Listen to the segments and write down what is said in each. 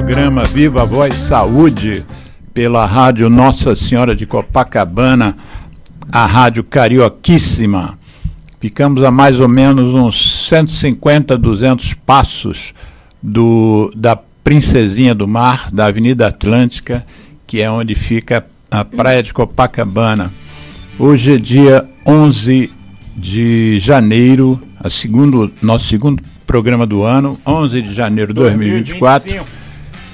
programa Viva a Voz Saúde pela rádio Nossa Senhora de Copacabana, a rádio carioquíssima. Ficamos a mais ou menos uns 150, 200 passos da Princesinha do Mar, da Avenida Atlântica, que é onde fica a praia de Copacabana. Hoje é dia 11 de janeiro, nosso segundo programa do ano, 11 de janeiro de 2024,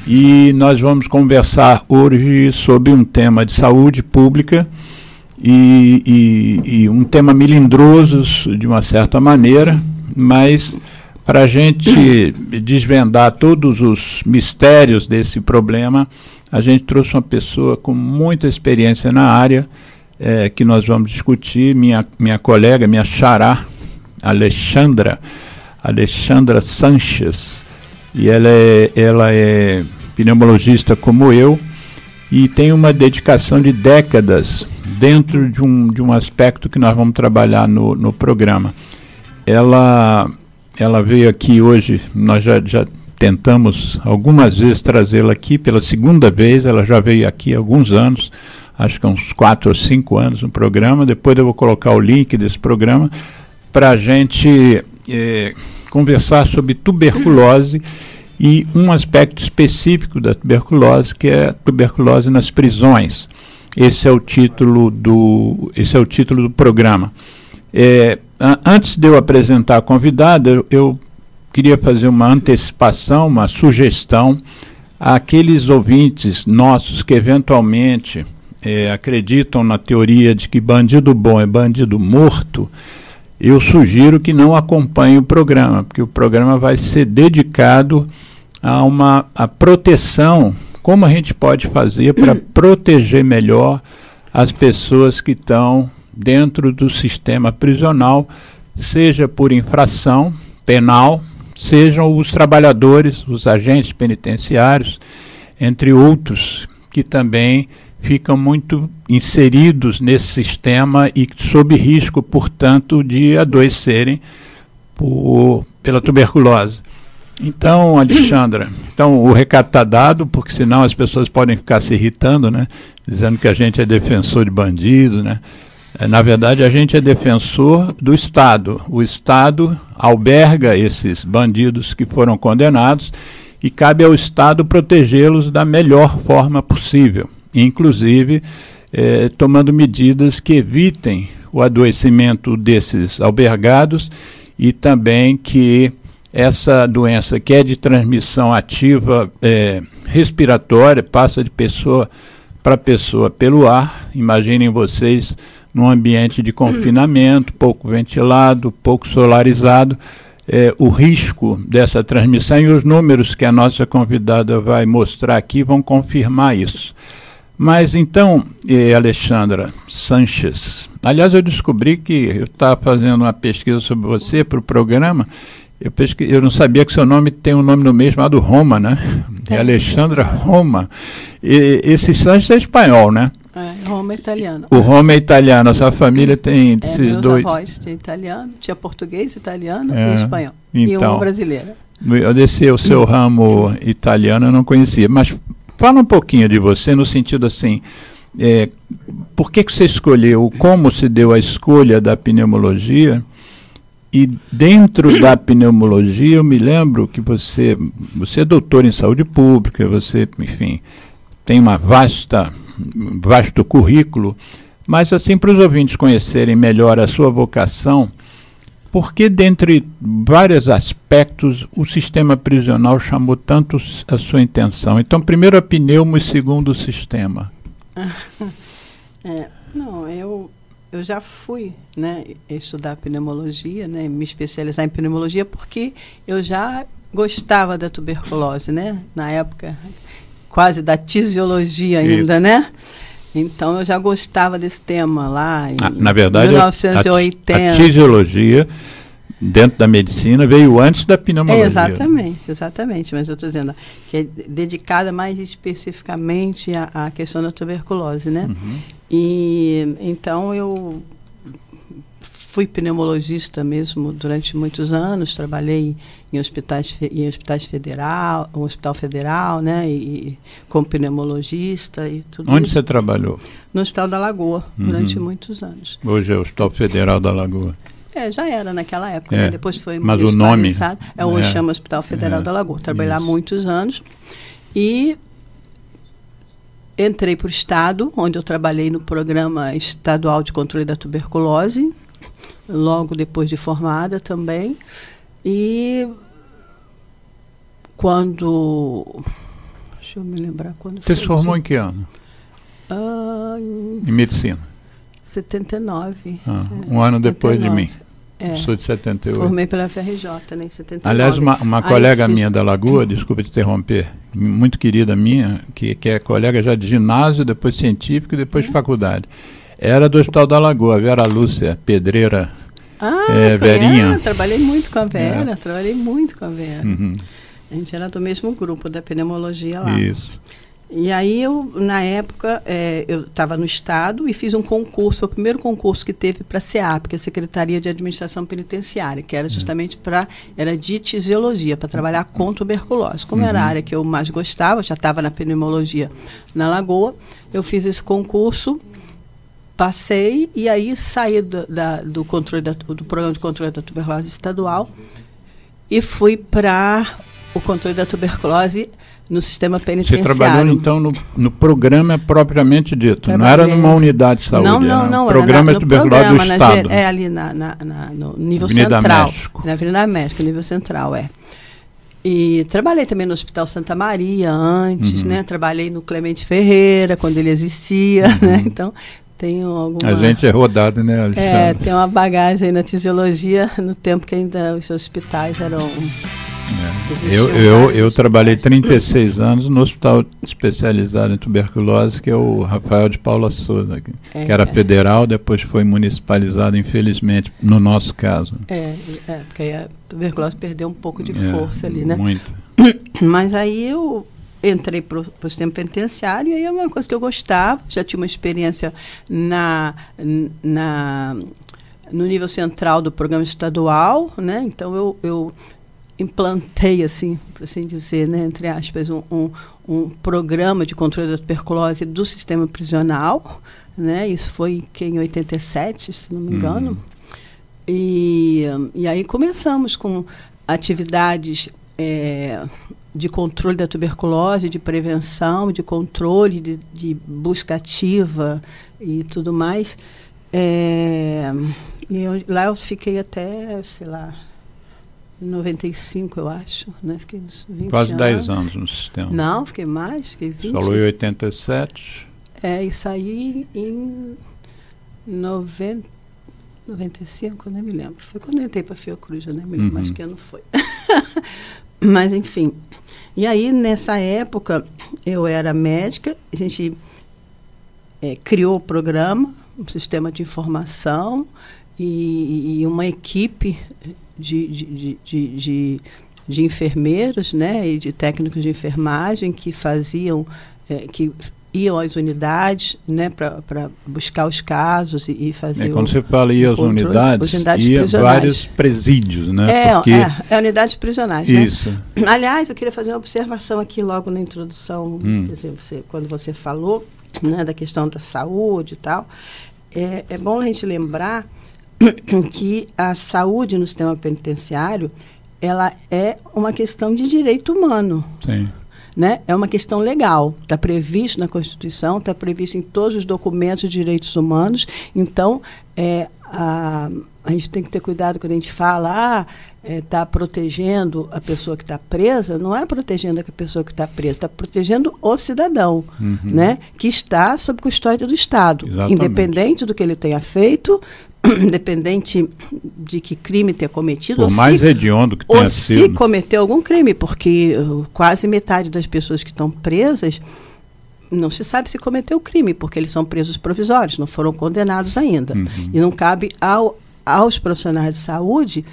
e nós vamos conversar hoje sobre um tema de saúde pública e um tema melindroso, de uma certa maneira, mas para a gente desvendar todos os mistérios desse problema, a gente trouxe uma pessoa com muita experiência na área, que nós vamos discutir, minha colega, minha xará, Alexandra Sanches, e ela é pneumologista como eu e tem uma dedicação de décadas dentro de um aspecto que nós vamos trabalhar no programa. Ela veio aqui hoje, nós já tentamos algumas vezes trazê-la aqui, pela segunda vez, ela já veio aqui há alguns anos, acho que há uns 4 ou 5 anos no programa. Depois eu vou colocar o link desse programa para a gente conversar sobre tuberculose e um aspecto específico da tuberculose, que é a tuberculose nas prisões. Esse é o título do programa. Antes de eu apresentar a convidada, eu queria fazer uma antecipação, uma sugestão àqueles ouvintes nossos que eventualmente acreditam na teoria de que bandido bom é bandido morto. Eu sugiro que não acompanhem o programa, porque o programa vai ser dedicado a proteção, como a gente pode fazer para proteger melhor as pessoas que estão dentro do sistema prisional, seja por infração penal, sejam os trabalhadores, os agentes penitenciários, entre outros, que também ficam muito inseridos nesse sistema e sob risco, portanto, de adoecerem pela tuberculose. Então, Alexandra, o recado está dado, porque senão as pessoas podem ficar se irritando, né, dizendo que a gente é defensor de bandido, né? Na verdade, a gente é defensor do Estado. O Estado alberga esses bandidos que foram condenados e cabe ao Estado protegê-los da melhor forma possível, inclusive tomando medidas que evitem o adoecimento desses albergados e também que essa doença, que é de transmissão ativa respiratória, passa de pessoa para pessoa pelo ar. Imaginem vocês num ambiente de confinamento, pouco ventilado, pouco solarizado, o risco dessa transmissão, e os números que a nossa convidada vai mostrar aqui vão confirmar isso. Mas então, Alexandra Sanches, aliás, eu descobri que eu estava fazendo uma pesquisa sobre você para o programa, eu não sabia que seu nome tem um nome no meio chamado Roma, né? É Alexandra Roma. Esse Sanches é espanhol, né? Roma é italiano. O Roma é italiano, a sua família tem esses dois. Meus avós tinha italiano, tinha português, italiano e espanhol. Então, e uma brasileira. O seu ramo italiano eu não conhecia, mas fala um pouquinho de você, no sentido assim, por que você escolheu, como se deu a escolha da pneumologia, e dentro da pneumologia eu me lembro que você é doutor em saúde pública, você, enfim, tem vasto currículo, mas assim, para os ouvintes conhecerem melhor a sua vocação, porque dentre vários aspectos o sistema prisional chamou tanto a sua atenção? Então, primeiro a pneumo e segundo o sistema. Eu já fui, né, estudar pneumologia, né, me especializar em pneumologia, porque eu já gostava da tuberculose, né, na época quase da tisiologia ainda, né? Então eu já gostava desse tema lá em na verdade, 1980. A tisiologia dentro da medicina veio antes da pneumologia. Exatamente, mas eu estou dizendo que é dedicada mais especificamente à questão da tuberculose, né? Uhum. E então eu fui pneumologista mesmo durante muitos anos, trabalhei em hospitais federal, um hospital federal, né, e como pneumologista e tudo. Onde isso. você trabalhou? No Hospital da Lagoa, durante muitos anos. Hoje é o Hospital Federal da Lagoa. Já era naquela época, né? Depois foi mas o nome hoje chama Hospital Federal da Lagoa. Trabalhei lá muitos anos e entrei para o Estado, onde eu trabalhei no Programa Estadual de Controle da Tuberculose, logo depois de formada também. E quando... Deixa eu me lembrar quando foi. Você se formou em que ano? Em medicina? 79. Um ano depois 79. De mim. Sou de 78. Formei pela FRJ, né, em 79. Aliás, uma colega minha da Lagoa, desculpa te interromper, muito querida minha, que é colega já de ginásio, depois científico e depois de faculdade. Era do Hospital da Lagoa, Vera Lúcia Pedreira, Verinha. Trabalhei muito com a Vera, A gente era do mesmo grupo da pneumologia lá. Isso. E aí eu, na época, eu estava no Estado e fiz um concurso, foi o primeiro concurso que teve para a SEAP, que é a Secretaria de Administração Penitenciária, que era justamente era de tisiologia, para trabalhar com tuberculose. Como era a área que eu mais gostava, eu já estava na pneumologia na Lagoa, eu fiz esse concurso, passei e aí saí do Programa de Controle da Tuberculose Estadual e fui para o controle da tuberculose no sistema penitenciário. Você trabalhou, então, no programa propriamente dito, não era numa unidade de saúde? Não. Programa de tuberculose do Estado. Ali no nível Avenida central. México. Na Avenida México, nível central, E trabalhei também no Hospital Santa Maria antes, né? Trabalhei no Clemente Ferreira, quando ele existia, né? Então, tenho alguma... A gente é rodado, né, Alexandre? Tem uma bagagem aí na fisiologia, no tempo que ainda os hospitais eram... Eu trabalhei 36 anos no hospital especializado em tuberculose, que é o Rafael de Paula Souza, que era federal, depois foi municipalizado, infelizmente, no nosso caso. Porque a tuberculose perdeu um pouco de força ali, né? Muito. Mas aí eu entrei para o sistema penitenciário e aí é uma coisa que eu gostava, já tinha uma experiência no nível central do programa estadual, né? Então eu implantei, assim, por assim dizer, né, entre aspas, um programa de controle da tuberculose do sistema prisional, né? Isso foi em 87, se não me engano. E aí começamos com atividades de controle da tuberculose, de prevenção, de controle, de busca ativa e tudo mais. Lá eu fiquei até, sei lá, 95, eu acho, né? Fiquei uns 20 Quase anos. 10 anos no sistema. Não, fiquei mais, fiquei 20. Falou em 87. E saí em 95, nem me lembro. Foi quando eu entrei para a Fiocruz, eu nem me lembro, mas que ano foi. Mas, enfim. E aí, nessa época, eu era médica, a gente criou o programa, um sistema de informação e uma equipe de enfermeiros, né, e de técnicos de enfermagem que faziam, que iam às unidades, né, para buscar os casos e fazer quando você fala ia às unidades ia vários presídios, né? Unidades prisionais, isso. Né? Aliás, eu queria fazer uma observação aqui logo na introdução, quer dizer, quando você falou, né, da questão da saúde e tal, é bom a gente lembrar que a saúde no sistema penitenciário, ela é uma questão de direito humano. Sim. Né? É uma questão legal, está previsto na Constituição, está previsto em todos os documentos de direitos humanos. Então, a gente tem que ter cuidado quando a gente fala está protegendo a pessoa que está presa, não é protegendo a pessoa que está presa, está protegendo o cidadão, né? Que está sob custódia do Estado. Exatamente. Independente do que ele tenha feito, independente de que crime tenha cometido, por mais hediondo que tenha sido, se cometeu algum crime, porque quase metade das pessoas que estão presas não se sabe se cometeu crime, porque eles são presos provisórios, não foram condenados ainda. E não cabe aos profissionais de saúde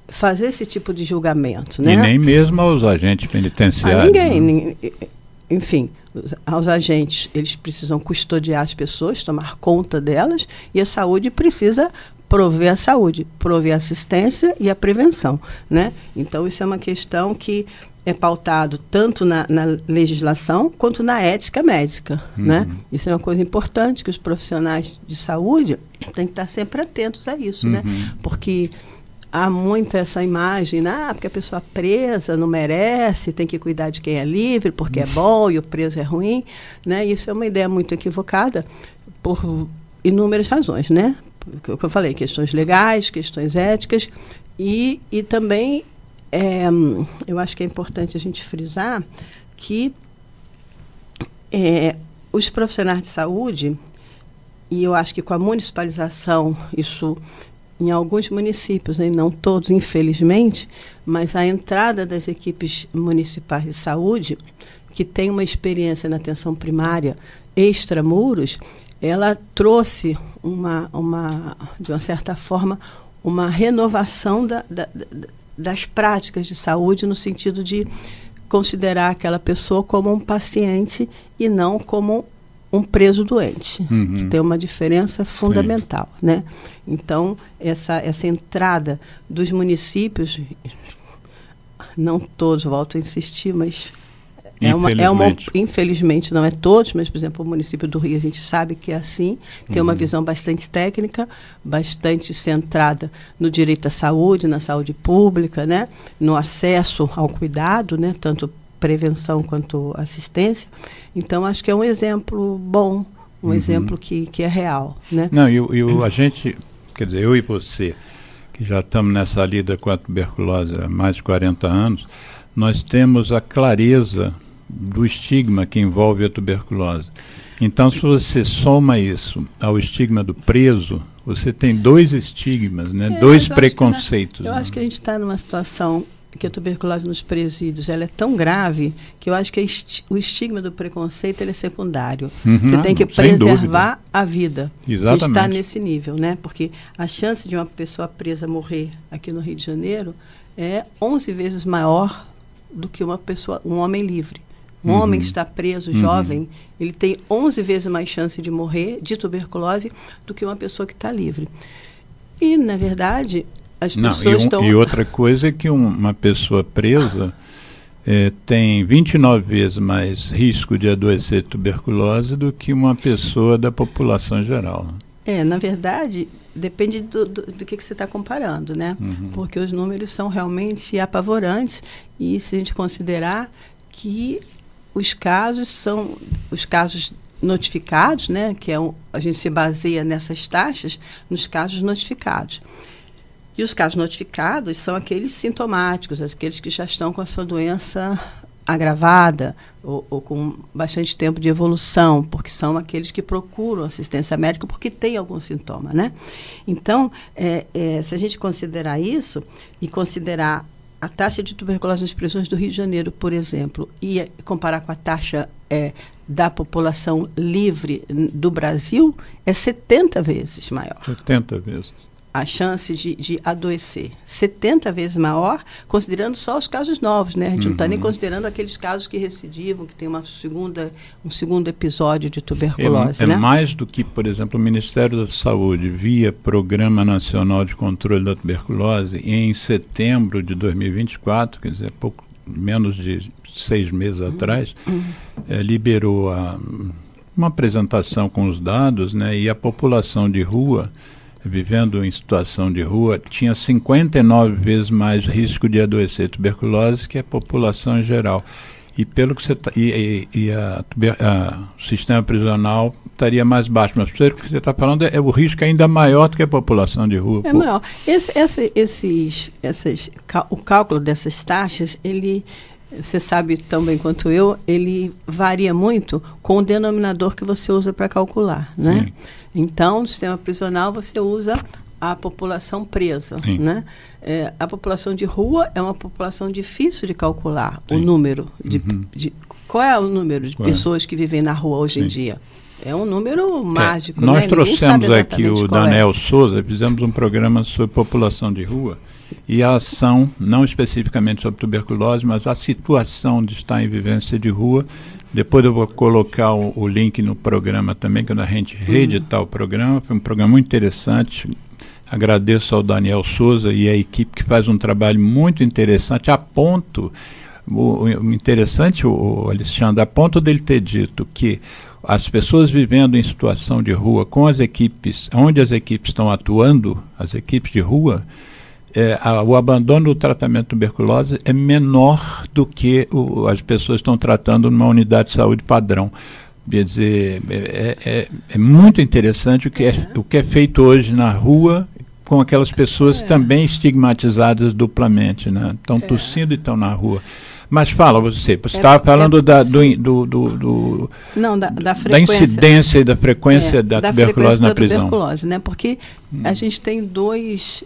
fazer esse tipo de julgamento, né? E nem mesmo aos agentes penitenciários. Ninguém. Enfim, aos agentes, eles precisam custodiar as pessoas, tomar conta delas, e a saúde precisa prover a saúde, prover a assistência e a prevenção, né? Então, isso é uma questão que é pautado tanto na legislação quanto na ética médica, né? Isso é uma coisa importante, que os profissionais de saúde têm que estar sempre atentos a isso, né? Porque há muito essa imagem, porque a pessoa presa não merece, tem que cuidar de quem é livre, porque é bom e o preso é ruim, né? Isso é uma ideia muito equivocada por inúmeras razões, né? O que eu falei, questões legais, questões éticas e também eu acho que é importante a gente frisar que os profissionais de saúde, e eu acho que com a municipalização, isso em alguns municípios, né, não todos, infelizmente, mas a entrada das equipes municipais de saúde, que tem uma experiência na atenção primária extramuros, ela trouxe de uma certa forma, uma renovação das práticas de saúde, no sentido de considerar aquela pessoa como um paciente e não como um preso doente, que tem uma diferença fundamental, né? Então, essa entrada dos municípios, não todos, volto a insistir, mas infelizmente não é todos, mas, por exemplo, o município do Rio, a gente sabe que é assim, tem uma visão bastante técnica, bastante centrada no direito à saúde, na saúde pública, né? No acesso ao cuidado, né? Tanto prevenção quanto assistência. Então, acho que é um exemplo bom, um exemplo que é real, né? Não, a gente, quer dizer, eu e você, que já estamos nessa lida com a tuberculose há mais de 40 anos, nós temos a clareza do estigma que envolve a tuberculose. Então, se você soma isso ao estigma do preso, você tem dois estigmas, né? Dois preconceitos. Eu acho que a gente está numa situação que a tuberculose nos presídios ela é tão grave que eu acho que o estigma do preconceito ele é secundário. Você tem que preservar a vida. Exatamente. A gente está nesse nível, né? Porque a chance de uma pessoa presa morrer aqui no Rio de Janeiro é 11 vezes maior do que um homem livre. Um homem que está preso, jovem, ele tem 11 vezes mais chance de morrer de tuberculose do que uma pessoa que está livre. E, na verdade, as pessoas estão... E outra coisa é que uma pessoa presa tem 29 vezes mais risco de adoecer de tuberculose do que uma pessoa da população geral. Na verdade, depende do que você está comparando, né? Porque os números são realmente apavorantes e se a gente considerar que os casos são os casos notificados, né? Que a gente se baseia nessas taxas nos casos notificados. E os casos notificados são aqueles sintomáticos, aqueles que já estão com a sua doença agravada ou com bastante tempo de evolução, porque são aqueles que procuram assistência médica porque tem algum sintoma, né? Então, se a gente considerar isso e considerar a taxa de tuberculose nas prisões do Rio de Janeiro, por exemplo, e comparar com a taxa da população livre do Brasil, é 70 vezes maior. 70 vezes. A chance de adoecer. 70 vezes maior, considerando só os casos novos, né? A gente não está nem considerando aqueles casos que recidivam, que tem um segundo episódio de tuberculose, né? É mais do que, por exemplo, o Ministério da Saúde, via Programa Nacional de Controle da Tuberculose, em setembro de 2024, quer dizer, pouco menos de 6 meses atrás, liberou uma apresentação com os dados, né? E a população de rua, vivendo em situação de rua, tinha 59 vezes mais risco de adoecer de tuberculose que a população em geral. E pelo que você o sistema prisional estaria mais baixo, mas pelo que você está falando o risco é ainda maior do que a população de rua. É maior. O cálculo dessas taxas, você sabe tão bem quanto eu, ele varia muito com o denominador que você usa para calcular, né? Sim. Então, no sistema prisional, você usa a população presa, né? A população de rua é uma população difícil de calcular. Sim. O número qual é o número de pessoas que vivem na rua hoje em dia? É um número mágico. Nós trouxemos aqui o Daniel Souza, fizemos um programa sobre população de rua e a ação, não especificamente sobre tuberculose, mas a situação de estar em vivência de rua. Depois eu vou colocar o link no programa também, quando a gente reeditar o programa. Foi um programa muito interessante, agradeço ao Daniel Souza e à equipe que faz um trabalho muito interessante, a ponto, o interessante, o Alexandre, a ponto dele ter dito que as pessoas vivendo em situação de rua com as equipes, onde as equipes estão atuando, as equipes de rua, o abandono do tratamento de tuberculose é menor do que as pessoas estão tratando numa unidade de saúde padrão. Quer dizer, é muito interessante o que é feito hoje na rua com aquelas pessoas também estigmatizadas duplamente, né? Estão tossindo e estão na rua. Mas fala você estava falando da incidência e da frequência da tuberculose na prisão. Tuberculose, né? Porque a gente tem duas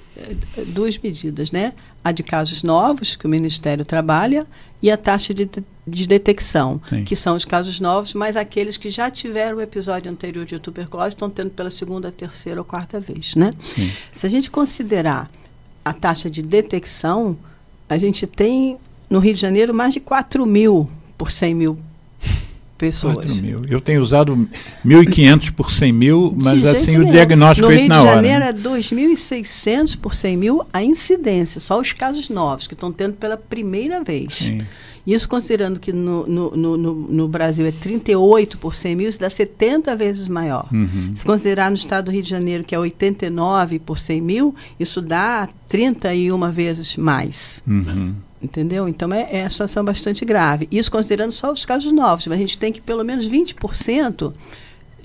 medidas, né? A de casos novos, que o Ministério trabalha, e a taxa de detecção, Sim. que são os casos novos, mas aqueles que já tiveram um episódio anterior de tuberculose estão tendo pela segunda, terceira ou quarta vez, né? Sim. Se a gente considerar a taxa de detecção, a gente tem no Rio de Janeiro mais de 4.000 por 100 mil pessoas. 4.000. Eu tenho usado 1.500 por 100 mil, mas assim o diagnóstico feito na hora. No Rio de Janeiro é 2.600 por 100 mil a incidência, só os casos novos, que estão tendo pela primeira vez. Sim. Isso considerando que no Brasil é 38 por 100 mil, isso dá 70 vezes maior. Uhum. Se considerar no estado do Rio de Janeiro, que é 89 por 100 mil, isso dá 31 vezes mais. Uhum. Entendeu? Então é uma situação bastante grave. Isso considerando só os casos novos, mas a gente tem que pelo menos 20%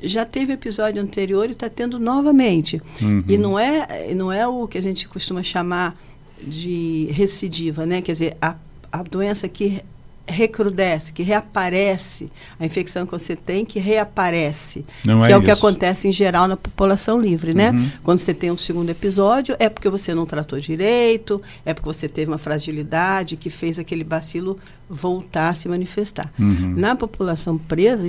já teve episódio anterior e está tendo novamente. Uhum. E não é o que a gente costuma chamar de recidiva, né? Quer dizer, a doença que recrudesce, que reaparece, a infecção que você tem que reaparece, não que é o que isso. acontece em geral na população livre, né? Uhum. Quando você tem um segundo episódio, é porque você não tratou direito, é porque você teve uma fragilidade que fez aquele bacilo voltar a se manifestar. Uhum. Na população presa,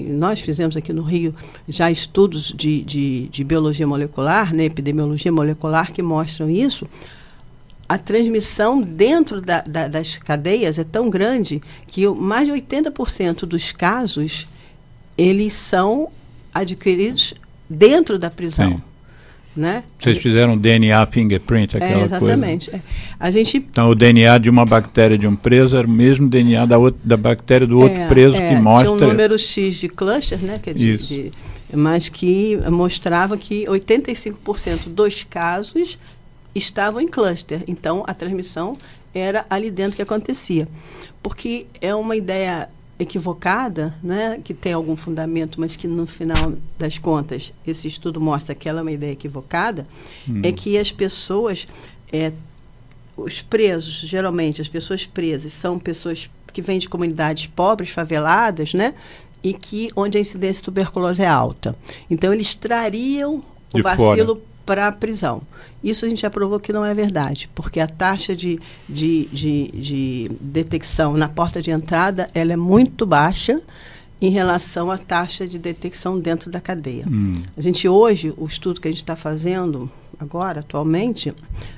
nós fizemos aqui no Rio já estudos de biologia molecular, né, epidemiologia molecular, que mostram isso. A transmissão dentro das cadeias é tão grande que mais de 80% dos casos eles são adquiridos dentro da prisão. Sim. Né? Vocês fizeram DNA fingerprint, aquela exatamente. coisa? Exatamente. Então, o DNA de uma bactéria de um preso era o mesmo DNA da bactéria do outro preso, que mostra... Tinha um número X de cluster, né? Que mas que mostrava que 85% dos casos estavam em cluster. Então, a transmissão era ali dentro que acontecia. Porque é uma ideia equivocada, né, que tem algum fundamento, mas que no final das contas, esse estudo mostra que ela é uma ideia equivocada, é que as pessoas, os presos, geralmente, as pessoas presas são pessoas que vêm de comunidades pobres, faveladas, né, e onde a incidência de tuberculose é alta. Então, eles trariam o bacilo para a prisão. Isso a gente já provou que não é verdade, porque a taxa de detecção na porta de entrada ela é muito baixa em relação à taxa de detecção dentro da cadeia. A gente hoje, o estudo que a gente está fazendo agora, atualmente,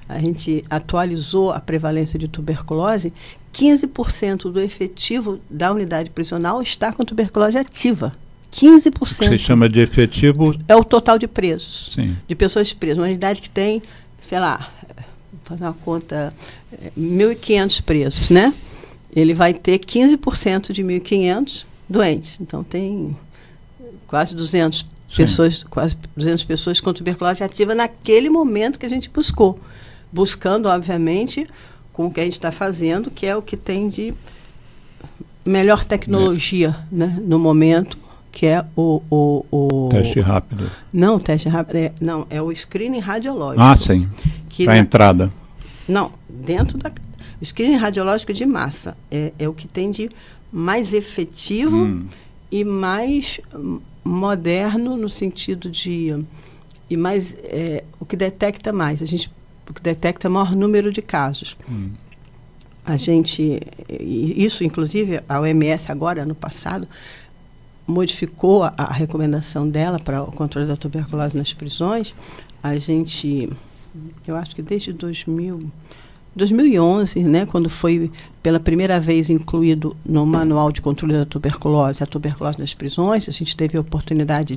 a gente atualizou a prevalência de tuberculose, 15% do efetivo da unidade prisional está com tuberculose ativa. 15%. O que você chama de efetivo? É o total de presos. Sim. De pessoas presas. Uma unidade que tem, sei lá, vou fazer uma conta, 1.500 presos, né? Ele vai ter 15% de 1.500 doentes. Então, tem quase 200 pessoas com tuberculose ativa naquele momento que a gente buscou. Buscando, obviamente, com o que a gente está fazendo, que é o que tem de melhor tecnologia, né, no momento, que é o teste rápido. Não, o teste rápido é o screening radiológico. Ah, sim. Para a entrada. Não, dentro o screening radiológico de massa é o que tem de mais efetivo e mais moderno no sentido de e mais o que detecta mais. O que detecta maior número de casos. Isso inclusive a OMS agora, ano passado, modificou a recomendação dela para o controle da tuberculose nas prisões. Eu acho que desde 2000, 2011, né, quando foi pela primeira vez incluído no Manual de Controle da Tuberculose, a tuberculose nas prisões, a gente teve a oportunidade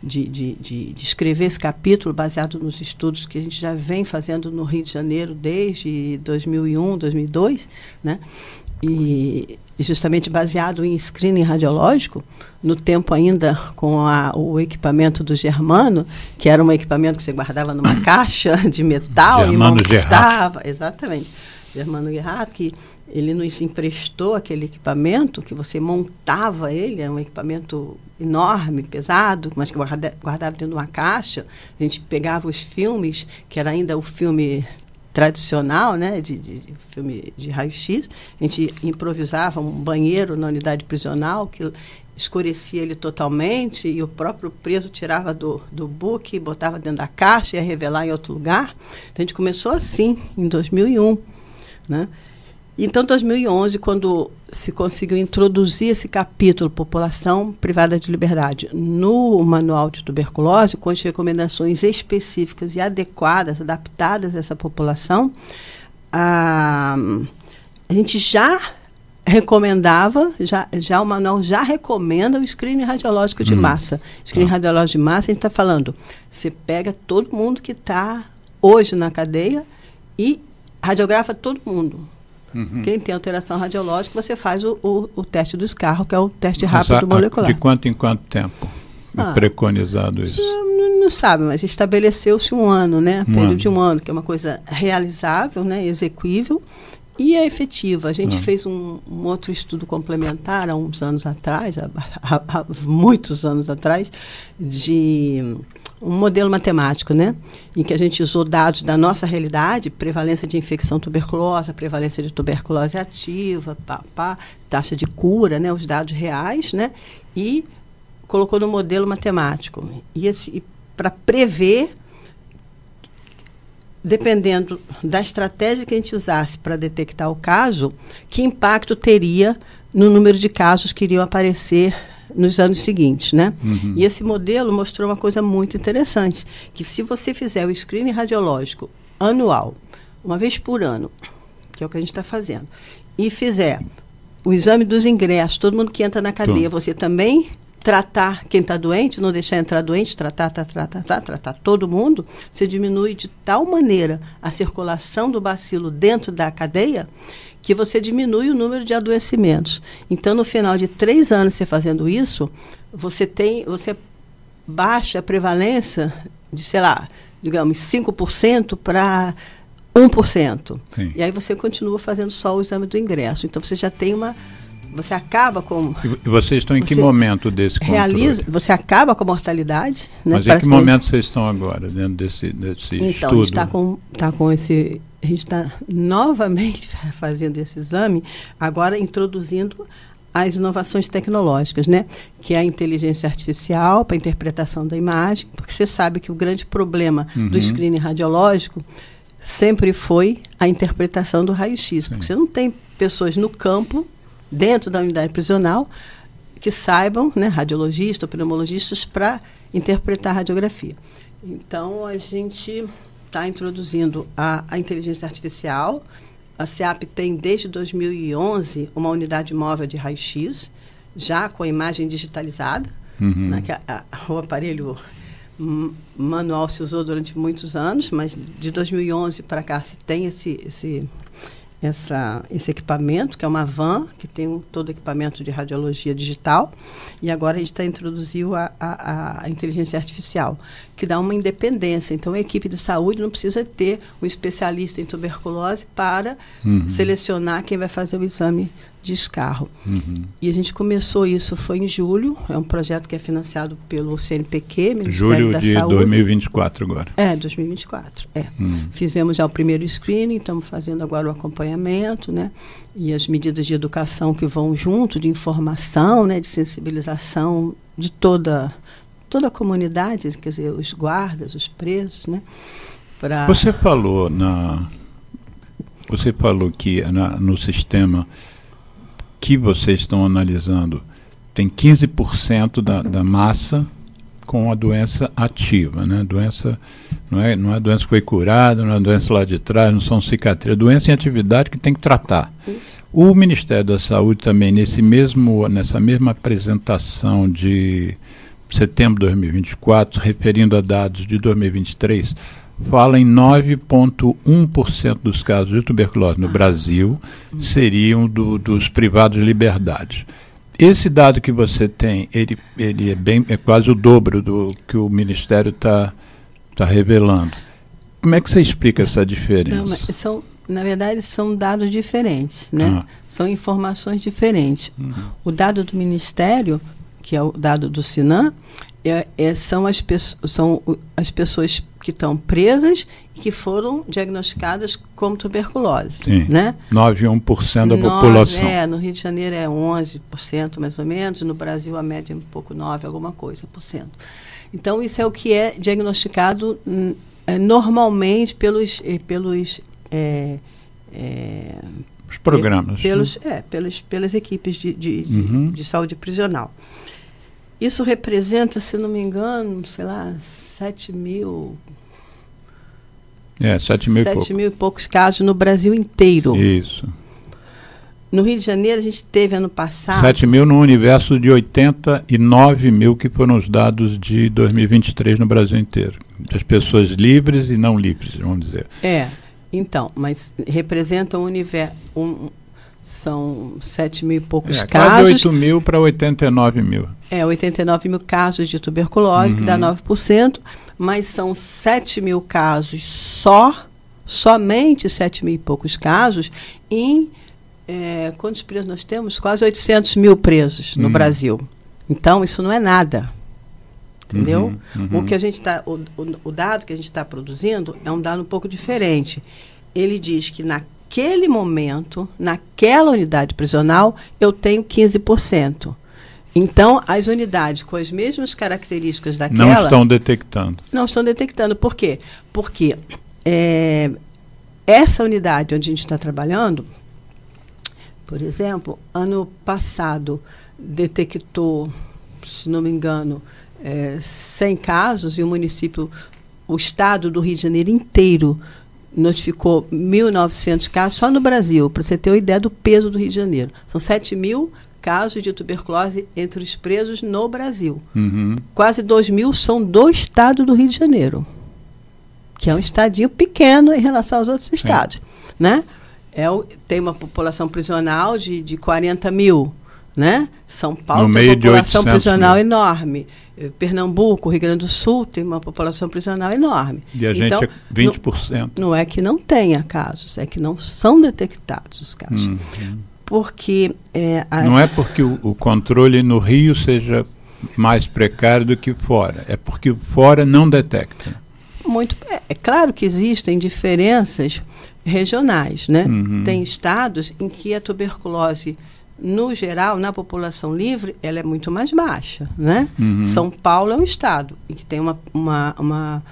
de escrever esse capítulo baseado nos estudos que a gente já vem fazendo no Rio de Janeiro desde 2001, 2002, né? E justamente baseado em screening radiológico, no tempo ainda com o equipamento do Germano, que era um equipamento que você guardava numa caixa de metal Germano e montava. Exatamente. Germano Gerhardt, que ele nos emprestou aquele equipamento, que você montava ele, é um equipamento enorme, pesado, mas que guardava dentro de uma caixa. A gente pegava os filmes, que era ainda o filme tradicional, né, de filme de raio-x, a gente improvisava um banheiro na unidade prisional que escurecia ele totalmente e o próprio preso tirava do book, botava dentro da caixa e ia revelar em outro lugar. Então, a gente começou assim, em 2001, né? Então, em 2011, quando se conseguiu introduzir esse capítulo, População Privada de Liberdade, no Manual de Tuberculose, com as recomendações específicas e adequadas, adaptadas a essa população, a gente já recomendava, já o manual já recomenda o screening radiológico de massa. Screening radiológico de massa, a gente está falando, você pega todo mundo que está hoje na cadeia e radiografa todo mundo. Quem tem alteração radiológica, você faz o teste do escarro, que é o teste rápido molecular. De quanto em quanto tempo é preconizado isso? Não sabe, mas estabeleceu-se um ano, né? Período de um ano, que é uma coisa realizável, né? Execuível e é efetiva. A gente fez um outro estudo complementar há uns anos atrás, há muitos anos atrás, de um modelo matemático, né, em que a gente usou dados da nossa realidade, prevalência de infecção tuberculosa, prevalência de tuberculose ativa, taxa de cura, né, os dados reais, né, e colocou no modelo matemático. E para prever, dependendo da estratégia que a gente usasse para detectar o caso, que impacto teria no número de casos que iriam aparecer nos anos seguintes, né? E esse modelo mostrou uma coisa muito interessante, que se você fizer o screening radiológico anual, uma vez por ano, que é o que a gente está fazendo, e fizer o exame dos ingressos, todo mundo que entra na cadeia, você também tratar quem está doente, não deixar entrar doente, tratar todo mundo, você diminui de tal maneira a circulação do bacilo dentro da cadeia que você diminui o número de adoecimentos. Então, no final de 3 anos você fazendo isso, você baixa a prevalência de, sei lá, digamos, 5% para 1%. Sim. E aí você continua fazendo só o exame do ingresso. Então, você já tem você acaba com... E vocês estão em que momento desse controle? Você acaba com a mortalidade. Né? Mas em que momento vocês estão agora, dentro desse estudo? Então, a gente está com esse... A gente está novamente fazendo esse exame, agora introduzindo as inovações tecnológicas, né? Que é a inteligência artificial para a interpretação da imagem, porque você sabe que o grande problema do screening radiológico sempre foi a interpretação do raio-x, porque você não tem pessoas no campo, dentro da unidade prisional, que saibam, né, radiologistas ou pneumologistas, para interpretar a radiografia. Então, a gente está introduzindo a inteligência artificial. A SEAP tem, desde 2011, uma unidade móvel de raio-x, já com a imagem digitalizada. Né, que o aparelho manual se usou durante muitos anos, mas de 2011 para cá se tem esse equipamento, que é uma van, que tem todo o equipamento de radiologia digital, e agora a gente está introduzindo a inteligência artificial, que dá uma independência. Então, a equipe de saúde não precisa ter um especialista em tuberculose para selecionar quem vai fazer o exame de escarro. E a gente começou isso, foi em julho, é um projeto que é financiado pelo CNPq, Ministério da Saúde. Julho de 2024 agora. 2024, Fizemos já o primeiro screening, estamos fazendo agora o acompanhamento, né? E as medidas de educação que vão junto, de informação, né? De sensibilização de toda a comunidade, quer dizer, os guardas, os presos, né? Você falou que no sistema que vocês estão analisando, tem 15% da massa com a doença ativa, né? Doença Não é a doença que foi curada, não é a doença lá de trás, não são cicatrizes. É doença em atividade que tem que tratar. O Ministério da Saúde também, nessa mesma apresentação de setembro de 2024, referindo a dados de 2023, fala em 9,1% dos casos de tuberculose no Brasil seriam dos privados de liberdade. Esse dado que você tem, ele é quase o dobro do que o Ministério está revelando. Como é que você explica essa diferença? Não, na verdade, são dados diferentes, né? São informações diferentes. O dado do Ministério, que é o dado do Sinan, são as pessoas que estão presas e que foram diagnosticadas como tuberculose. Sim, né? 9,1% da população. No Rio de Janeiro é 11%, mais ou menos, e no Brasil a média é um pouco 9%, alguma coisa, por cento. Então, isso é o que é diagnosticado normalmente pelos os programas. Pelas equipes de saúde prisional. Isso representa, se não me engano, sei lá, 7 mil... 7 mil e poucos casos no Brasil inteiro. Isso. No Rio de Janeiro, a gente teve ano passado... 7 mil no universo de 89 mil, que foram os dados de 2023 no Brasil inteiro. Das pessoas livres e não livres, vamos dizer. Então, mas representa um universo... são 7 mil e poucos casos. Quase 8 mil para 89 mil. 89 mil casos de tuberculose, que dá 9%, mas são 7 mil casos somente 7 mil e poucos casos em... quantos presos nós temos? Quase 800 mil presos no Brasil. Então, isso não é nada. Entendeu? O que a gente o dado que a gente está produzindo é um dado um pouco diferente. Ele diz que naquele momento, naquela unidade prisional, eu tenho 15%. Então, as unidades com as mesmas características daquela... Não estão detectando. Não estão detectando. Por quê? Porque essa unidade onde a gente está trabalhando, por exemplo, ano passado detectou, se não me engano, 100 casos, e o estado do Rio de Janeiro inteiro notificou 1.900 casos só no Brasil, para você ter uma ideia do peso do Rio de Janeiro. São 7 mil casos de tuberculose entre os presos no Brasil. Quase 2 mil são do estado do Rio de Janeiro, que é um estadinho pequeno em relação aos outros estados. Né? Tem uma população prisional de 40 mil. Né? São Paulo tem uma população prisional enorme. Pernambuco, Rio Grande do Sul tem uma população prisional enorme. E a gente é 20%. Não é que não tenha casos, é que não são detectados os casos. Porque... não é porque o controle no Rio seja mais precário do que fora, é porque fora não detecta. É claro que existem diferenças regionais, né? Tem estados em que a tuberculose, no geral, na população livre, ela é muito mais baixa, né? São Paulo é um estado em que tem uma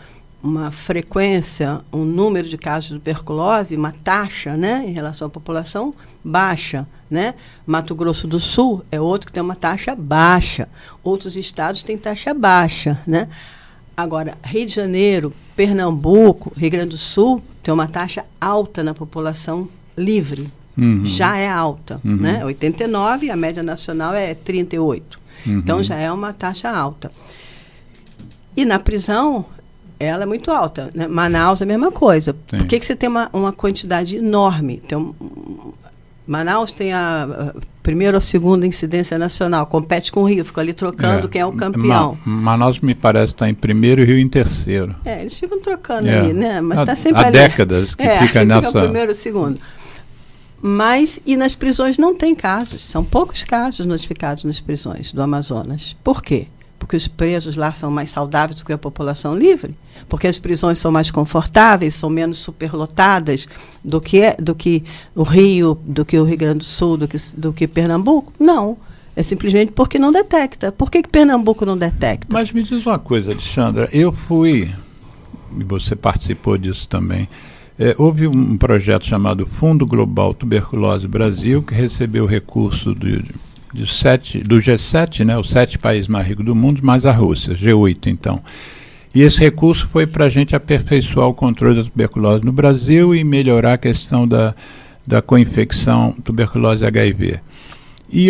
frequência, um número de casos de tuberculose, uma taxa, né, em relação à população baixa, né? Mato Grosso do Sul é outro que tem uma taxa baixa. Outros estados têm taxa baixa, né? Agora, Rio de Janeiro, Pernambuco, Rio Grande do Sul tem uma taxa alta na população livre. Já é alta, né? 89, a média nacional é 38. Então, já é uma taxa alta. E na prisão, ela é muito alta. Né? Manaus é a mesma coisa. Sim. Por que você tem uma quantidade enorme? Manaus tem a primeira ou segunda incidência nacional, compete com o Rio, fica ali trocando quem é o campeão. Manaus me parece estar em primeiro e Rio em terceiro. Eles ficam trocando ali, né? Mas está sempre há ali. Décadas que fica nessa... Fica o primeiro e o segundo. Mas, e nas prisões não tem casos, são poucos casos notificados nas prisões do Amazonas. Por quê? Porque os presos lá são mais saudáveis do que a população livre? Porque as prisões são mais confortáveis, são menos superlotadas do que o Rio, do que o Rio Grande do Sul, do que Pernambuco? Não. É simplesmente porque não detecta. Por que Pernambuco não detecta? Mas me diz uma coisa, Alexandra. Eu fui, e você participou disso também, houve um projeto chamado Fundo Global Tuberculose Brasil, que recebeu recurso do G7, né, os 7 países mais ricos do mundo, mais a Rússia, G8 então. E esse recurso foi para a gente aperfeiçoar o controle da tuberculose no Brasil e melhorar a questão da coinfecção tuberculose HIV. E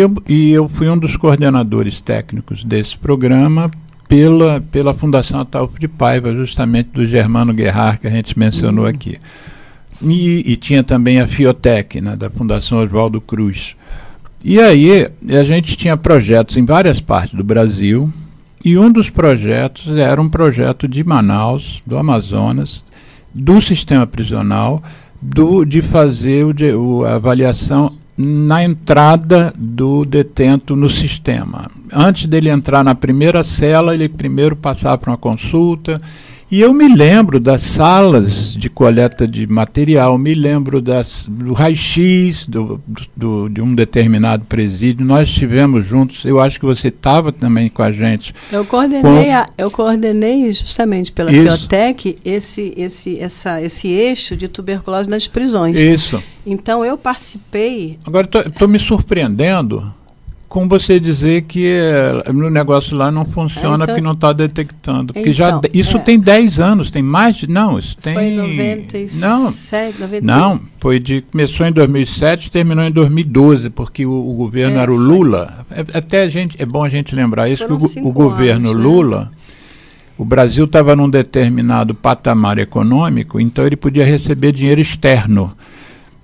eu fui um dos coordenadores técnicos desse programa pela Fundação Ataulfo de Paiva, justamente do Germano Guerrard, que a gente mencionou aqui. E tinha também a Fiotec, né, da Fundação Oswaldo Cruz. E aí a gente tinha projetos em várias partes do Brasil, e um dos projetos era um projeto de Manaus, do Amazonas, do sistema prisional, de fazer a avaliação na entrada do detento no sistema. Antes dele entrar na primeira cela, ele primeiro passava por uma consulta. E eu me lembro das salas de coleta de material, me lembro do raio-x de um determinado presídio. Nós estivemos juntos, eu acho que você estava também com a gente. Eu coordenei justamente pela Fiotec esse eixo de tuberculose nas prisões. Isso. Então eu participei. Agora estou me surpreendendo com você dizer que no negócio lá não funciona porque não está detectando. Porque isso tem 10 anos, tem mais de... Não, isso tem... Foi em 97, 98. Não, começou em 2007, terminou em 2012, porque o governo era o Lula. É bom a gente lembrar isso, que o governo anos, Lula, né? O Brasil estava num determinado patamar econômico, então ele podia receber dinheiro externo.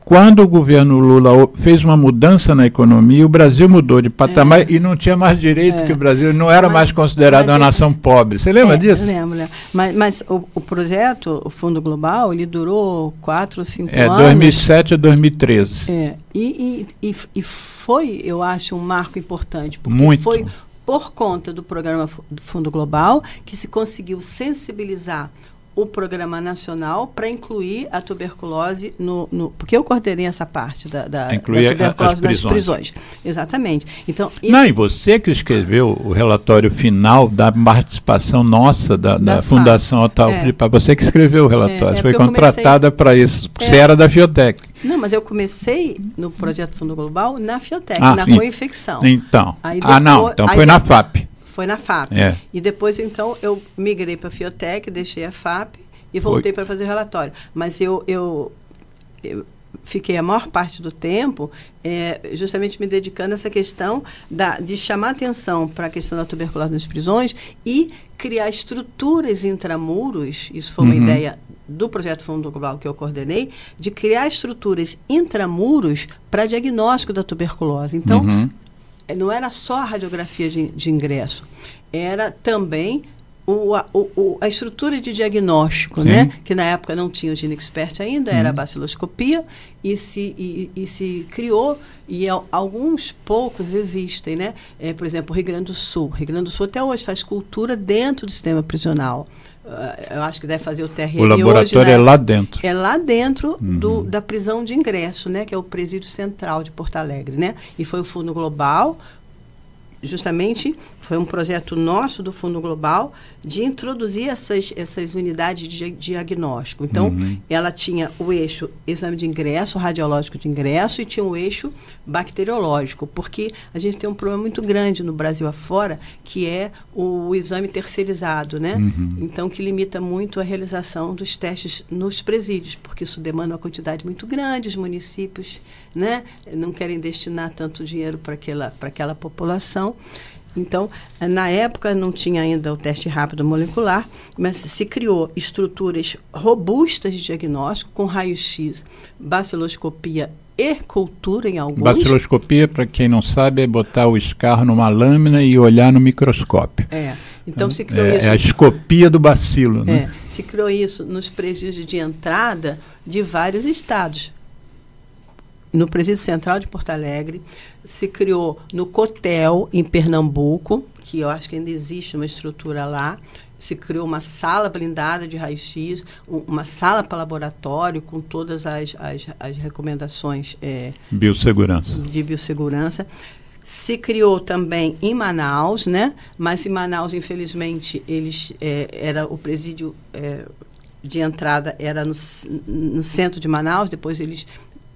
Quando o governo Lula fez uma mudança na economia, o Brasil mudou de patamar e não tinha mais direito, que o Brasil não era mais considerado uma nação pobre. Você lembra disso? Lembro. Mas o projeto, o Fundo Global, ele durou 4 ou 5 anos. 2007 a 2013. E foi, eu acho, um marco importante. Porque muito. Foi por conta do programa do Fundo Global que se conseguiu sensibilizar o Programa Nacional para incluir a tuberculose porque eu coordenei essa parte da tuberculose nas prisões. Exatamente. Então, e você que escreveu o relatório final da participação nossa da Fundação Ataulfo de Paiva, você que escreveu o relatório, foi contratada para isso, você era da Fiotec. Não, mas eu comecei no projeto Fundo Global na Fiotec, na coinfecção. Então, foi na FAP. Foi na FAP. E depois, então, eu migrei para a Fiotec, deixei a FAP e voltei para fazer o relatório. Mas eu fiquei a maior parte do tempo justamente me dedicando a essa questão de chamar atenção para a questão da tuberculose nas prisões e criar estruturas intramuros. Isso foi uma ideia do projeto Fundo Global que eu coordenei, de criar estruturas intramuros para diagnóstico da tuberculose. Então, não era só a radiografia de ingresso, era também a estrutura de diagnóstico, né? Que na época não tinha o GeneXpert ainda, era a baciloscopia, e se criou, e alguns poucos existem, né? Por exemplo, o Rio Grande do Sul. O Rio Grande do Sul até hoje faz cultura dentro do sistema prisional. Eu acho que deve fazer o TRM. O laboratório hoje, né? É lá dentro. É lá dentro da prisão de ingresso, né? Que é o Presídio Central de Porto Alegre, né? E foi o Fundo Global, justamente, foi um projeto nosso do Fundo Global de introduzir essas unidades de diagnóstico. Então, ela tinha o eixo exame de ingresso, radiológico de ingresso, e tinha o eixo bacteriológico, porque a gente tem um problema muito grande no Brasil afora, que é o exame terceirizado, né? Então, que limita muito a realização dos testes nos presídios, porque isso demanda uma quantidade muito grande, os municípios, né, não querem destinar tanto dinheiro para aquela população. Então, na época não tinha ainda o teste rápido molecular, mas se criou estruturas robustas de diagnóstico com raio-x, baciloscopia e cultura em alguns. Baciloscopia, para quem não sabe, é botar o escarro numa lâmina e olhar no microscópio. Então se criou isso. É a escopia do bacilo, né? Se criou isso nos presídios de entrada de vários estados. No Presídio Central de Porto Alegre, se criou no Cotel, em Pernambuco, que eu acho que ainda existe uma estrutura lá, se criou uma sala blindada de raio-x, uma sala para laboratório com todas as recomendações de biossegurança. Se criou também em Manaus, né? Mas em Manaus, infelizmente, era o presídio de entrada era no centro de Manaus, depois eles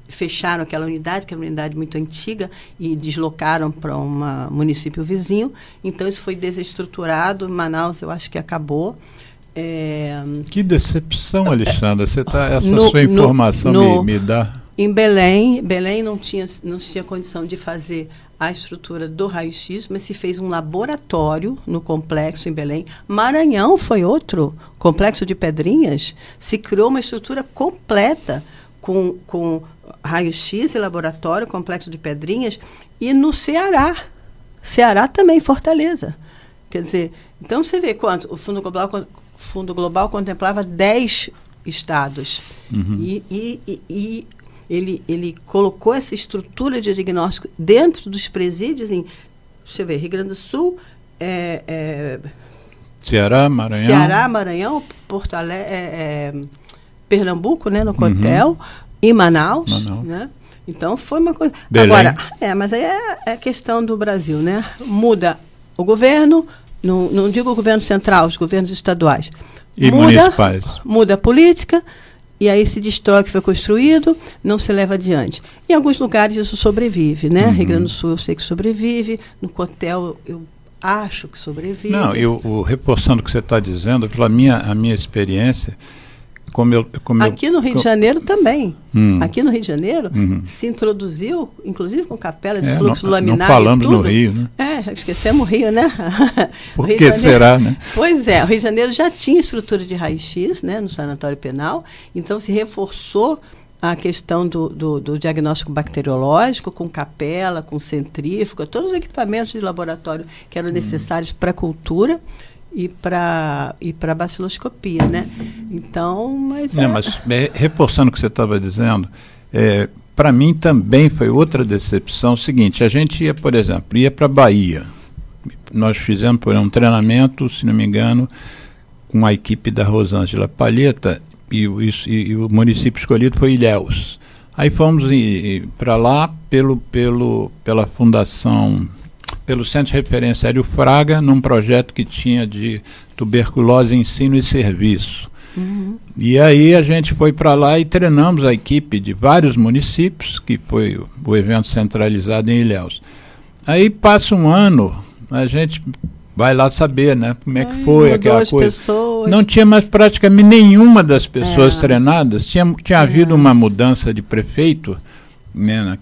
fecharam aquela unidade, que é uma unidade muito antiga, e deslocaram para um município vizinho. Então, isso foi desestruturado. Manaus, eu acho que acabou. Que decepção, Alexandra. Essa sua informação me dá... Em Belém não tinha condição de fazer a estrutura do raio-x, mas se fez um laboratório no complexo em Belém. Maranhão foi outro, Complexo de Pedrinhas, se criou uma estrutura completa com raio-x e laboratório, Complexo de Pedrinhas, e no Ceará também, Fortaleza. Quer dizer, então você vê quanto o Fundo Global contemplava 10 estados. E ele colocou essa estrutura de diagnóstico dentro dos presídios em, deixa eu ver, Rio Grande do Sul, Ceará, Maranhão, Porto Alegre, Pernambuco, né, no Cotel, e Manaus. Né? Então foi uma coisa. Belém. Agora, mas aí é questão do Brasil, né? Muda o governo, não digo o governo central, os governos estaduais. E municipais. Muda a política. E aí se destrói o que foi construído, não se leva adiante. Em alguns lugares isso sobrevive, né? Rio Grande do Sul eu sei que sobrevive, no Cotel eu acho que sobrevive. Não, reforçando o que você está dizendo, pela a minha experiência, aqui no Rio de Janeiro também. Aqui no Rio de Janeiro se introduziu, inclusive com capela de fluxo laminar. Não falamos no Rio, né? Esquecemos o Rio, né? Por que será, né? Pois é, o Rio de Janeiro já tinha estrutura de raio-x, né, no sanatório penal, então se reforçou a questão do diagnóstico bacteriológico, com capela, com centrífuga, todos os equipamentos de laboratório que eram necessários para a cultura e para baciloscopia, né? Então, mas reforçando o que você estava dizendo, para mim também foi outra decepção. Seguinte, a gente ia, por exemplo, para a Bahia. Nós fizemos um treinamento, se não me engano, com a equipe da Rosângela Palheta, e o município escolhido foi Ilhéus. Aí fomos para lá pela fundação, pelo Centro de Referência Hélio Fraga, num projeto que tinha de tuberculose, ensino e serviço. E aí a gente foi para lá e treinamos a equipe de vários municípios, que foi o evento centralizado em Ilhéus. Aí passa um ano, a gente vai lá saber, né, como é que foi aquela coisa. Pessoas. Não tinha mais praticamente nenhuma das pessoas treinadas. Tinha havido uma mudança de prefeito, né,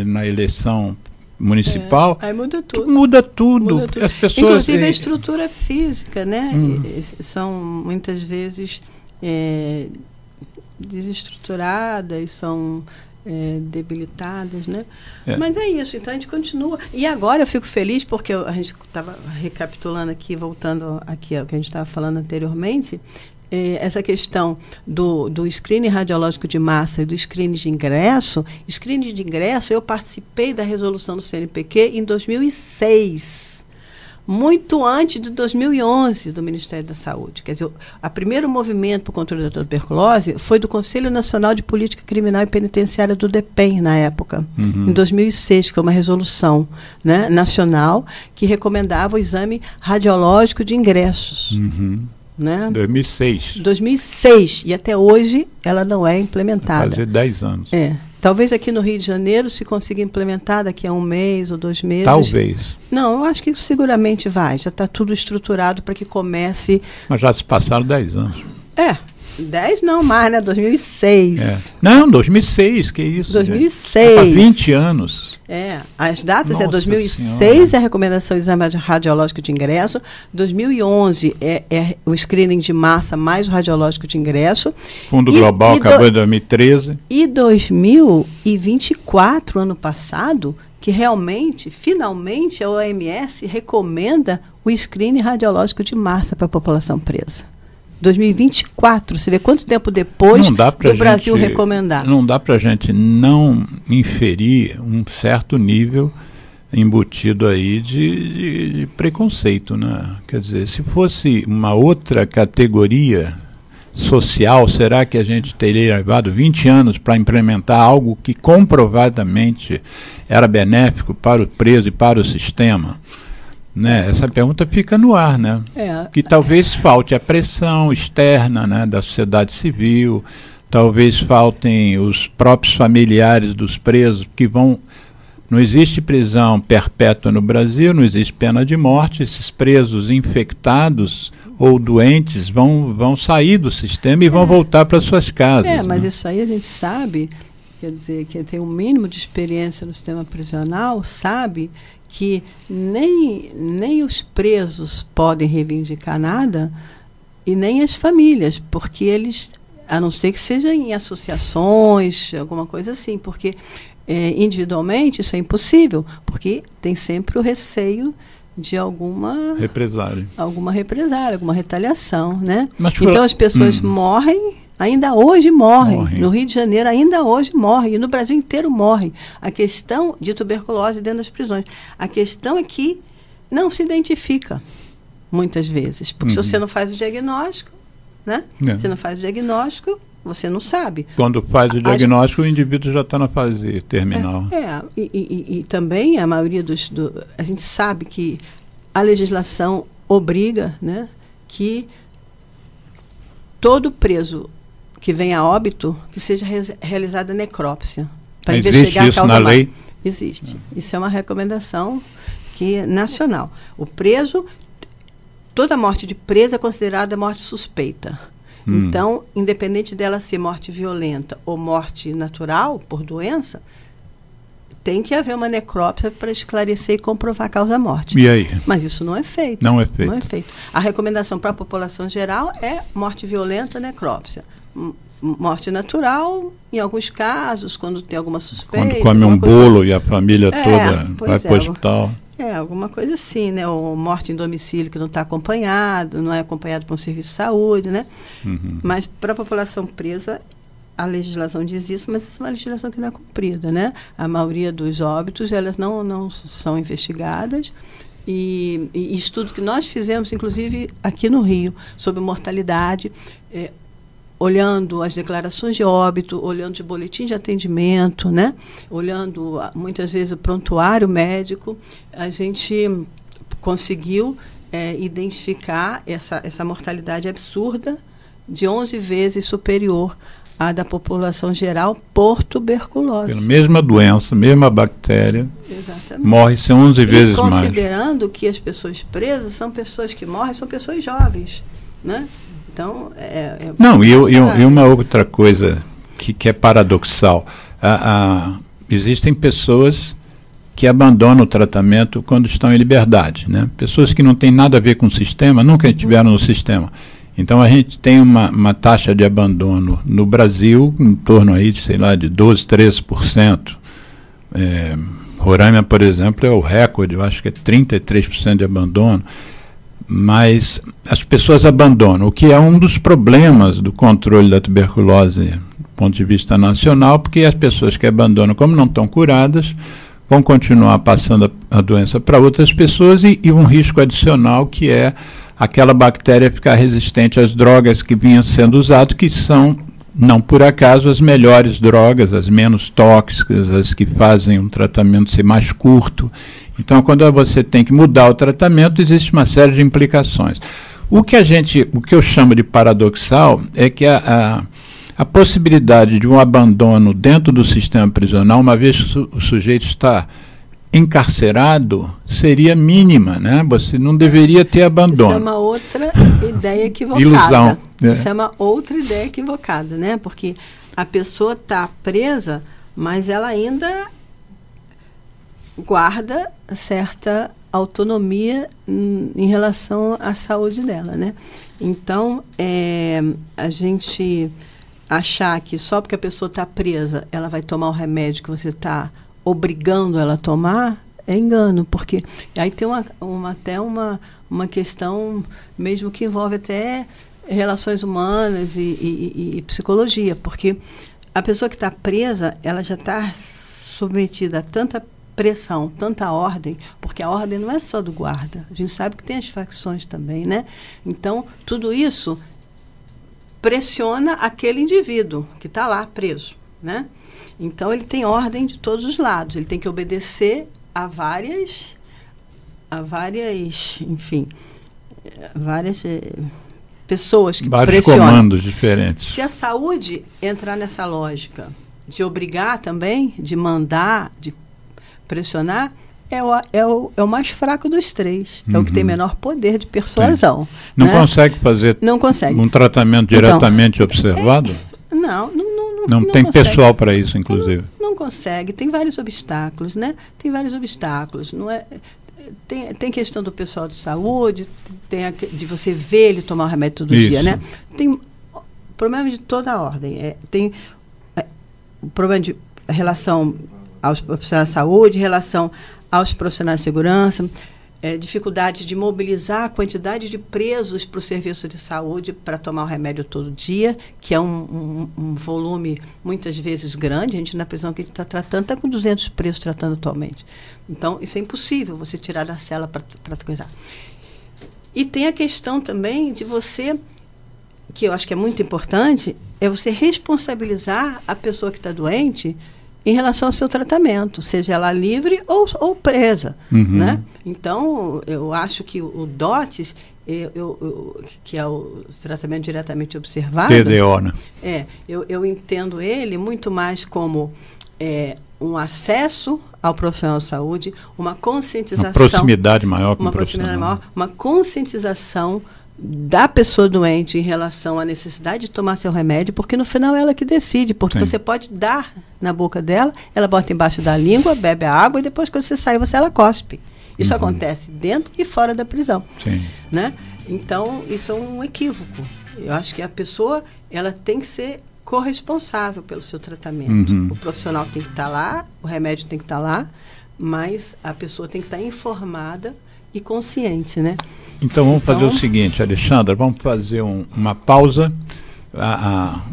na eleição municipal. Aí muda tudo. Muda tudo. As pessoas, inclusive a estrutura física, né? São muitas vezes desestruturadas, são debilitadas, né? Mas é isso, então a gente continua. E agora eu fico feliz porque a gente estava recapitulando aqui, voltando aqui ao que a gente estava falando anteriormente, essa questão do screening radiológico de massa e do screening de ingresso. Screening de ingresso, eu participei da resolução do CNPq em 2006, muito antes de 2011, do Ministério da Saúde. Quer dizer, o primeiro movimento para o controle da tuberculose foi do Conselho Nacional de Política Criminal e Penitenciária, do DEPEN, na época, em 2006, que foi uma resolução, né, nacional que recomendava o exame radiológico de ingressos. Né? 2006, e até hoje ela não é implementada. Vai fazer 10 anos. Talvez aqui no Rio de Janeiro se consiga implementar daqui a 1 mês ou 2 meses. Talvez. Não, eu acho que seguramente vai. Já está tudo estruturado para que comece. Mas já se passaram 10 anos. 10 não mais, né? 2006. Não, 2006, que isso? 2006. Há 20 anos. As datas Nossa 2006 Senhora. é a recomendação do exame radiológico de ingresso, 2011 é o screening de massa mais o radiológico de ingresso. Fundo Global acabou em 2013. E 2024, ano passado, que realmente, finalmente, a OMS recomenda o screening radiológico de massa para a população presa. 2024, você vê quanto tempo depois do Brasil recomendar. Não dá para a gente não inferir um certo nível embutido aí de preconceito, né? Quer dizer, se fosse uma outra categoria social, será que a gente teria levado 20 anos para implementar algo que comprovadamente era benéfico para o preso e para o sistema? Né? Essa pergunta fica no ar, né? Que talvez falte a pressão externa, né, da sociedade civil, talvez faltem os próprios familiares dos presos, que vão... Não existe prisão perpétua no Brasil, não existe pena de morte, esses presos infectados ou doentes vão sair do sistema e vão voltar para suas casas. Mas né? isso aí a gente sabe, quer dizer, quem tem um mínimo de experiência no sistema prisional sabe que nem os presos podem reivindicar nada e nem as famílias, porque eles, a não ser que seja em associações, alguma coisa assim, porque individualmente isso é impossível, porque tem sempre o receio de alguma represália, alguma retaliação, né? Então as pessoas morrem, ainda hoje morrem. No Rio de Janeiro ainda hoje morrem, e no Brasil inteiro morrem. A questão de tuberculose dentro das prisões, a questão é que não se identifica muitas vezes, porque se você não faz o diagnóstico, né? Você não faz o diagnóstico, você não sabe. Quando faz o diagnóstico, o indivíduo já está na fase terminal. E também a maioria a gente sabe que a legislação obriga, né, que todo preso que venha a óbito, que seja realizada necrópsia. Para investigar isso a causa na lei? Existe. Isso é uma recomendação nacional. O preso, toda morte de preso é considerada morte suspeita. Então, independente dela ser morte violenta ou morte natural, por doença, tem que haver uma necrópsia para esclarecer e comprovar a causa da morte. E aí? Mas isso não é feito. Não é feito. A recomendação para a população geral é morte violenta, necrópsia. Morte natural, em alguns casos, quando tem alguma suspeita. Quando come um bolo e a família toda vai para o hospital. Alguma coisa assim, né? Ou morte em domicílio que não está acompanhado, não é acompanhado por um serviço de saúde, né? Mas para a população presa, a legislação diz isso, mas isso é uma legislação que não é cumprida, né? A maioria dos óbitos, elas não são investigadas. E estudos que nós fizemos, inclusive aqui no Rio, sobre mortalidade, olhando as declarações de óbito, olhando o boletim de atendimento, né? Olhando muitas vezes o prontuário médico, a gente conseguiu identificar essa mortalidade absurda de 11 vezes superior à da população geral por tuberculose. Pela mesma doença, mesma bactéria, morre-se 11 vezes mais. Considerando que as pessoas presas são pessoas que morrem, são pessoas jovens, né? Então, e uma outra coisa que é paradoxal. Existem pessoas que abandonam o tratamento quando estão em liberdade, né? Pessoas que não têm nada a ver com o sistema, nunca estiveram no sistema. Então a gente tem uma taxa de abandono no Brasil em torno aí, sei lá, de 12, 13%. Roraima, por exemplo, é o recorde, eu acho que é 33% de abandono. Mas as pessoas abandonam, o que é um dos problemas do controle da tuberculose do ponto de vista nacional, porque as pessoas que abandonam, como não estão curadas, vão continuar passando a doença para outras pessoas e um risco adicional, que é aquela bactéria ficar resistente às drogas que vinham sendo usadas, que são, não por acaso, as melhores drogas, as menos tóxicas, as que fazem um tratamento ser mais curto. Então, quando você tem que mudar o tratamento, existe uma série de implicações. O que eu chamo de paradoxal é que a possibilidade de um abandono dentro do sistema prisional, uma vez que o sujeito está encarcerado, seria mínima, né? Você não deveria ter abandono. Isso é uma outra ideia equivocada. Ilusão. Isso é uma outra ideia equivocada, né? Porque a pessoa está presa, mas ela ainda guarda certa autonomia em relação à saúde dela, né? Então, a gente achar que só porque a pessoa está presa, ela vai tomar o remédio que você está obrigando ela a tomar, é engano, porque aí tem até uma questão mesmo que envolve até relações humanas e psicologia, porque a pessoa que está presa, ela já está submetida a tanta pressão, tanta ordem, porque a ordem não é só do guarda, a gente sabe que tem as facções também, né? Então, tudo isso pressiona aquele indivíduo que está lá preso, né? Então, ele tem ordem de todos os lados, ele tem que obedecer a várias pessoas que vários pressionam. Comandos diferentes. Se a saúde entrar nessa lógica de obrigar também, de mandar, de pressionar, é o mais fraco dos três. É o que tem menor poder de persuasão. Não né? consegue fazer um tratamento diretamente observado? Não tem consegue. pessoal para isso, inclusive. Não consegue. Tem vários obstáculos, né? Tem vários obstáculos. Não é... Tem questão do pessoal de saúde, de você ver ele tomar o remédio todo dia, né? Tem problemas de toda a ordem. Tem o problema de relação aos profissionais de saúde, relação aos profissionais de segurança, dificuldade de mobilizar a quantidade de presos para o serviço de saúde para tomar o remédio todo dia, que é um volume muitas vezes grande. A gente, na prisão que a gente está tratando, está com 200 presos tratando atualmente. Então, isso é impossível você tirar da cela para coisar. E tem a questão também de você, que eu acho que é muito importante, é você responsabilizar a pessoa que está doente em relação ao seu tratamento, seja ela livre ou presa. Né? Então, eu acho que o DOTS, que é o tratamento diretamente observado... TDO, né? Eu entendo ele muito mais como um acesso ao profissional de saúde, uma conscientização... Uma proximidade maior com o profissional. Uma conscientização da pessoa doente em relação à necessidade de tomar seu remédio, porque no final é ela que decide, porque você pode dar na boca dela, ela bota embaixo da língua, bebe a água e depois quando você sai, ela cospe. Isso acontece dentro e fora da prisão. Né? Então, isso é um equívoco. Eu acho que a pessoa ela tem que ser corresponsável pelo seu tratamento. O profissional tem que estar lá, o remédio tem que estar lá, mas a pessoa tem que estar informada e consciente, né? Então vamos fazer o seguinte, Alexandra, vamos fazer uma pausa.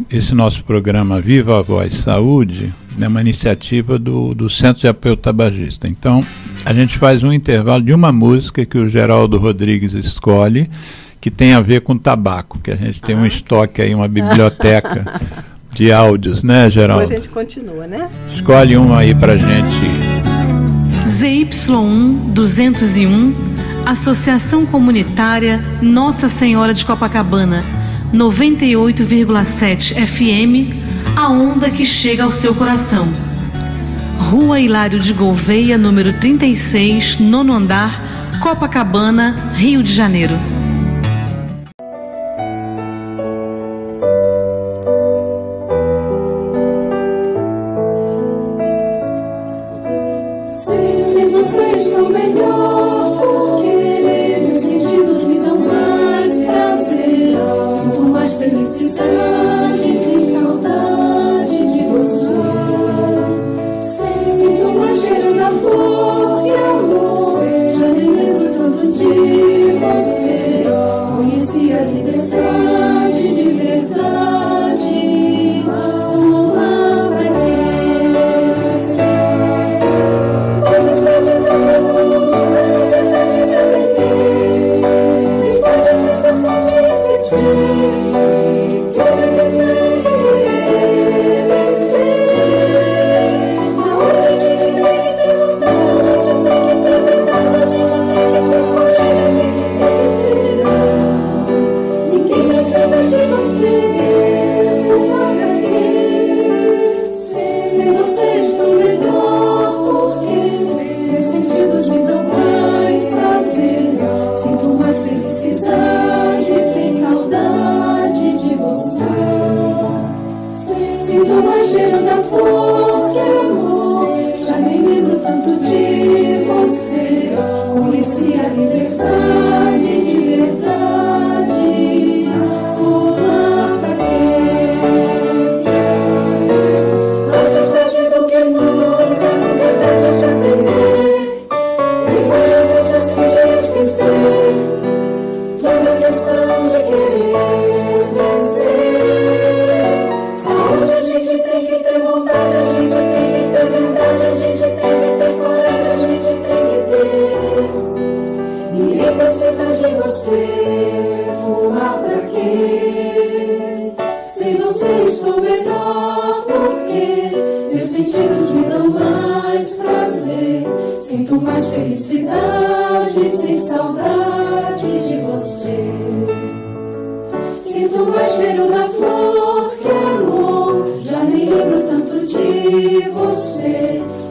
Esse nosso programa Viva a Voz Saúde é uma iniciativa do Centro de Apoio Tabagista. Então a gente faz um intervalo de uma música que o Geraldo Rodrigues escolhe, que tem a ver com tabaco, que a gente tem um estoque aí, uma biblioteca de áudios, né, Geraldo? Depois a gente continua, né? Escolhe uma aí pra gente. ZY1 201, Associação Comunitária Nossa Senhora de Copacabana, 98,7 FM, a onda que chega ao seu coração. Rua Hilário de Gouveia, número 36, 9º andar, Copacabana, Rio de Janeiro.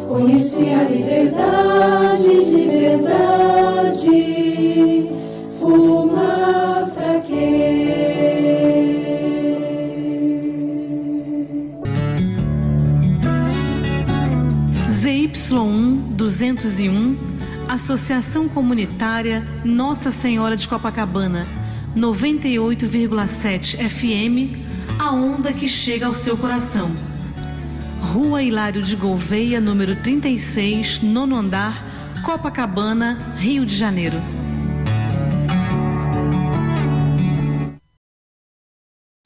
Conheci a liberdade verdade, fumar pra quê? ZY1 201, Associação Comunitária Nossa Senhora de Copacabana, 98,7 FM, a onda que chega ao seu coração. Rua Hilário de Gouveia, número 36, nono andar, Copacabana, Rio de Janeiro.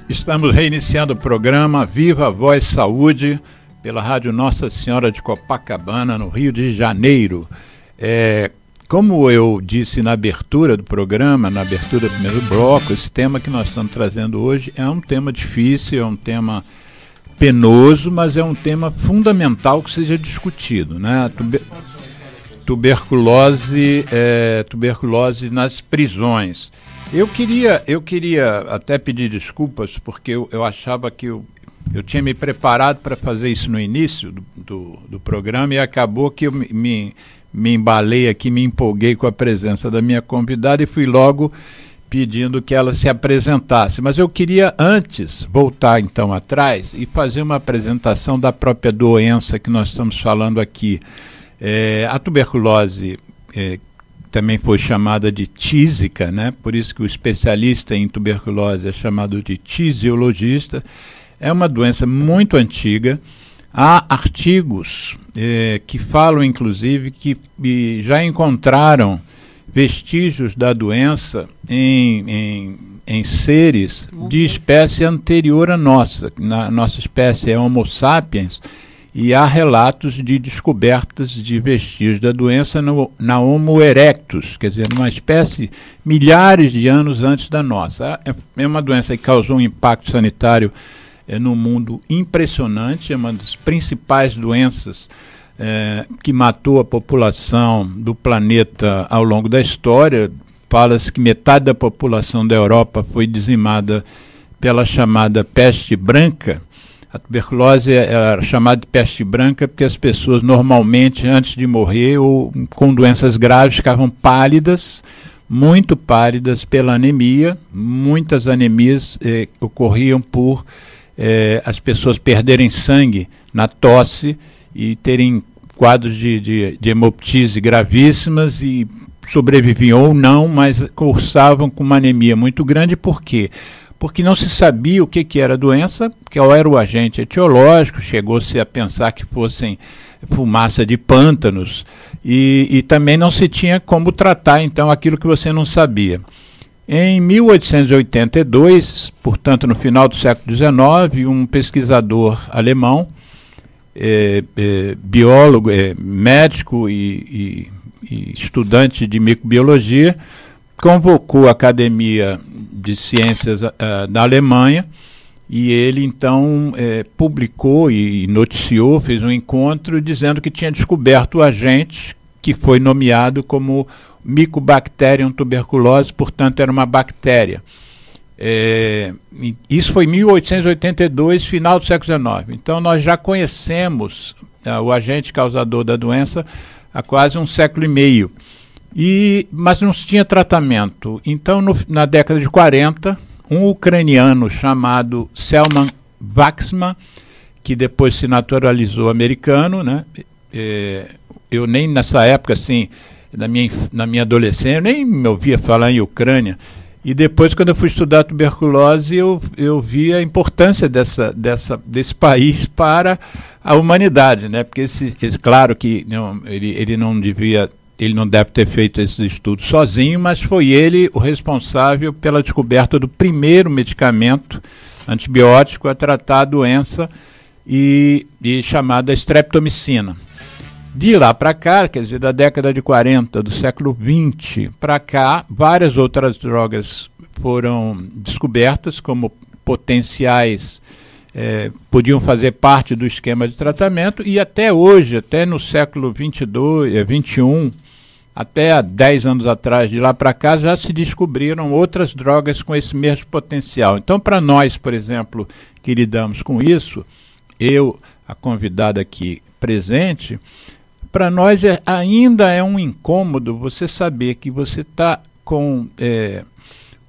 Estamos reiniciando o programa Viva a Voz Saúde pela Rádio Nossa Senhora de Copacabana, no Rio de Janeiro. Como eu disse na abertura do programa, na abertura do primeiro bloco, esse tema que nós estamos trazendo hoje é um tema difícil, é um tema penoso, mas é um tema fundamental que seja discutido, né? Tuberculose nas prisões. Eu queria até pedir desculpas, porque eu achava que eu tinha me preparado para fazer isso no início do programa, e acabou que eu me embalei aqui, me empolguei com a presença da minha convidada e fui logo pedindo que ela se apresentasse. Mas eu queria antes voltar então atrás e fazer uma apresentação da própria doença que nós estamos falando aqui. A tuberculose também foi chamada de tísica, né? Por isso que o especialista em tuberculose é chamado de tisiologista. É uma doença muito antiga. Há artigos que falam, inclusive, que já encontraram vestígios da doença em seres de espécie anterior à nossa. Nossa espécie é Homo sapiens, e há relatos de descobertas de vestígios da doença na Homo erectus, quer dizer, numa espécie milhares de anos antes da nossa. É uma doença que causou um impacto sanitário no mundo impressionante, é uma das principais doenças que matou a população do planeta ao longo da história. Fala-se que metade da população da Europa foi dizimada pela chamada peste branca. A tuberculose era chamada de peste branca porque as pessoas normalmente, antes de morrer ou com doenças graves, ficavam pálidas, muito pálidas pela anemia. Muitas anemias ocorriam por as pessoas perderem sangue na tosse e terem quadros de hemoptise gravíssimas e sobreviviam ou não, mas cursavam com uma anemia muito grande. Por quê? Porque não se sabia o que era a doença, qual era o agente etiológico, chegou-se a pensar que fossem fumaça de pântanos, e também não se tinha como tratar, então, aquilo que você não sabia. Em 1882, portanto, no final do século XIX, um pesquisador alemão, biólogo, médico e estudante de microbiologia, convocou a Academia de Ciências da Alemanha, e ele então publicou e noticiou, fez um encontro dizendo que tinha descoberto o agente que foi nomeado como Mycobacterium tuberculose, portanto era uma bactéria. Isso foi em 1882, final do século XIX. Então nós já conhecemos o agente causador da doença há quase um século e meio. Mas não se tinha tratamento. Então, na década de 40, um ucraniano chamado Selman Waksman, que depois se naturalizou americano, né? Eu nem nessa época, assim, na minha adolescência, eu nem me ouvia falar em Ucrânia. E depois, quando eu fui estudar tuberculose, eu vi a importância desse país para a humanidade, né? Porque claro que ele não deve ter feito esses estudos sozinho, mas foi ele o responsável pela descoberta do primeiro medicamento antibiótico a tratar a doença e chamada streptomicina. De lá para cá, quer dizer, da década de 40, do século XX para cá, várias outras drogas foram descobertas como potenciais, podiam fazer parte do esquema de tratamento, e até hoje, até no século XXI, até há 10 anos atrás, de lá para cá, já se descobriram outras drogas com esse mesmo potencial. Então, para nós, por exemplo, que lidamos com isso, a convidada aqui presente, para nós ainda é um incômodo você saber que você está com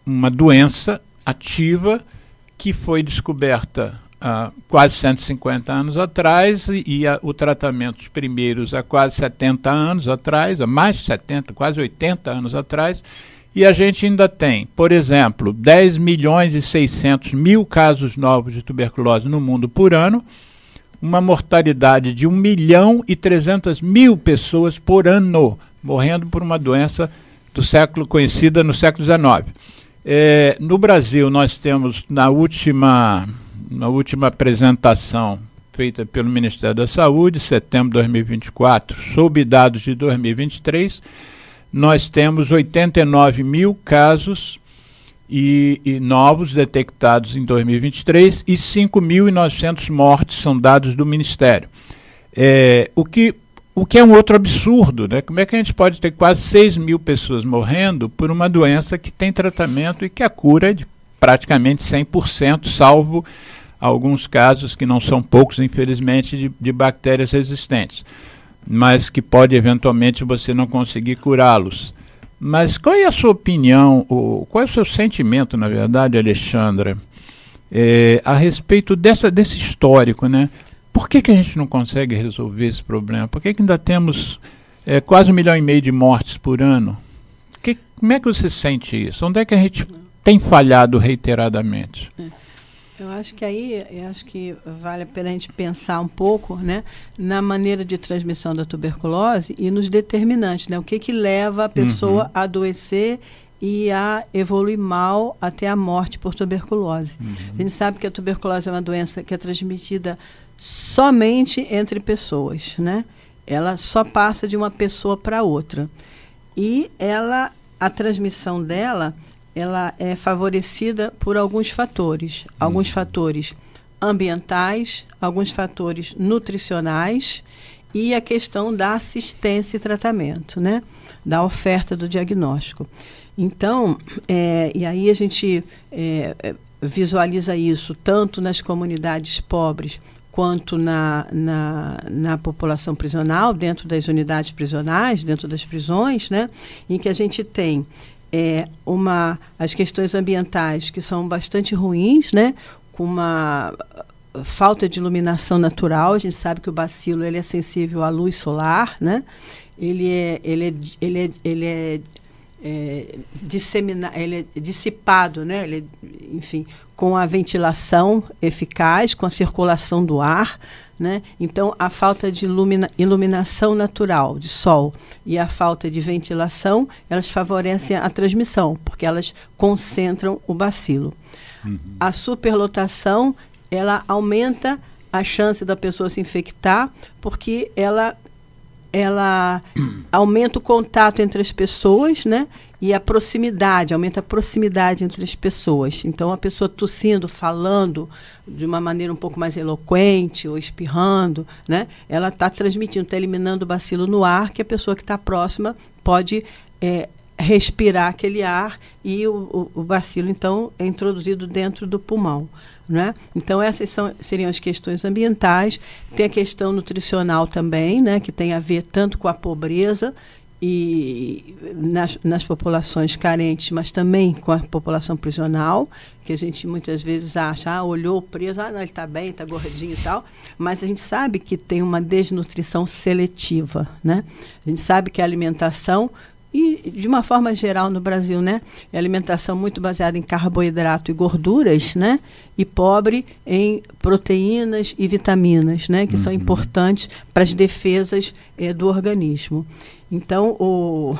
uma doença ativa que foi descoberta há quase 150 anos atrás o tratamento dos primeiros há quase 70 anos atrás, há mais de 70, quase 80 anos atrás, e a gente ainda tem, por exemplo, 10 milhões e 600 mil casos novos de tuberculose no mundo por ano, uma mortalidade de 1 milhão e 300 mil pessoas por ano morrendo por uma doença conhecida no século XIX. No Brasil, nós temos, na última apresentação feita pelo Ministério da Saúde, setembro de 2024, sob dados de 2023, nós temos 89 mil casos e novos detectados em 2023 e 5.900 mortes são dados do Ministério. O que é um outro absurdo, né? Como é que a gente pode ter quase 6 mil pessoas morrendo por uma doença que tem tratamento e que a cura é de praticamente 100%, salvo alguns casos que não são poucos, infelizmente, de bactérias resistentes, mas que pode eventualmente você não conseguir curá-los. Mas qual é a sua opinião, qual é o seu sentimento, na verdade, Alexandra, a respeito desse histórico, né? Por que a gente não consegue resolver esse problema? Por que ainda temos quase 1,5 milhão de mortes por ano? Como é que você sente isso? Onde é que a gente tem falhado reiteradamente? Eu acho que vale a pena a gente pensar um pouco, né, na maneira de transmissão da tuberculose e nos determinantes, né? O que leva a pessoa a adoecer e a evoluir mal até a morte por tuberculose. A gente sabe que a tuberculose é uma doença que é transmitida somente entre pessoas, né? Ela só passa de uma pessoa para outra. E a transmissão dela, ela é favorecida por alguns fatores. Alguns fatores ambientais, alguns fatores nutricionais e a questão da assistência e tratamento, né? Da oferta do diagnóstico. Então, e aí a gente visualiza isso tanto nas comunidades pobres quanto na população prisional, dentro das unidades prisionais, dentro das prisões, né? Em que a gente tem as questões ambientais que são bastante ruins, né? Com uma falta de iluminação natural. A gente sabe que o bacilo ele é sensível à luz solar, né? Ele é dissipado, né? Enfim, com a ventilação eficaz, com a circulação do ar, né? Então, a falta de iluminação natural, de sol, e a falta de ventilação, elas favorecem a transmissão, porque elas concentram o bacilo. A superlotação, ela aumenta a chance da pessoa se infectar, porque ela aumenta o contato entre as pessoas, né? E a proximidade, aumenta a proximidade entre as pessoas. Então, a pessoa tossindo, falando de uma maneira um pouco mais eloquente ou espirrando, né? Ela está transmitindo, está eliminando o bacilo no ar, que a pessoa que está próxima pode respirar aquele ar e o bacilo, então, é introduzido dentro do pulmão. Né? Então, essas seriam as questões ambientais. Tem a questão nutricional também, né? Que tem a ver tanto com a pobreza e nas populações carentes, mas também com a população prisional, que a gente muitas vezes acha, olhou o preso, não, ele está bem, está gordinho e tal, mas a gente sabe que tem uma desnutrição seletiva, né? A gente sabe que a alimentação, e de uma forma geral no Brasil, né, é alimentação muito baseada em carboidrato e gorduras, né, e pobre em proteínas e vitaminas, né, que são importantes para as defesas do organismo. Então,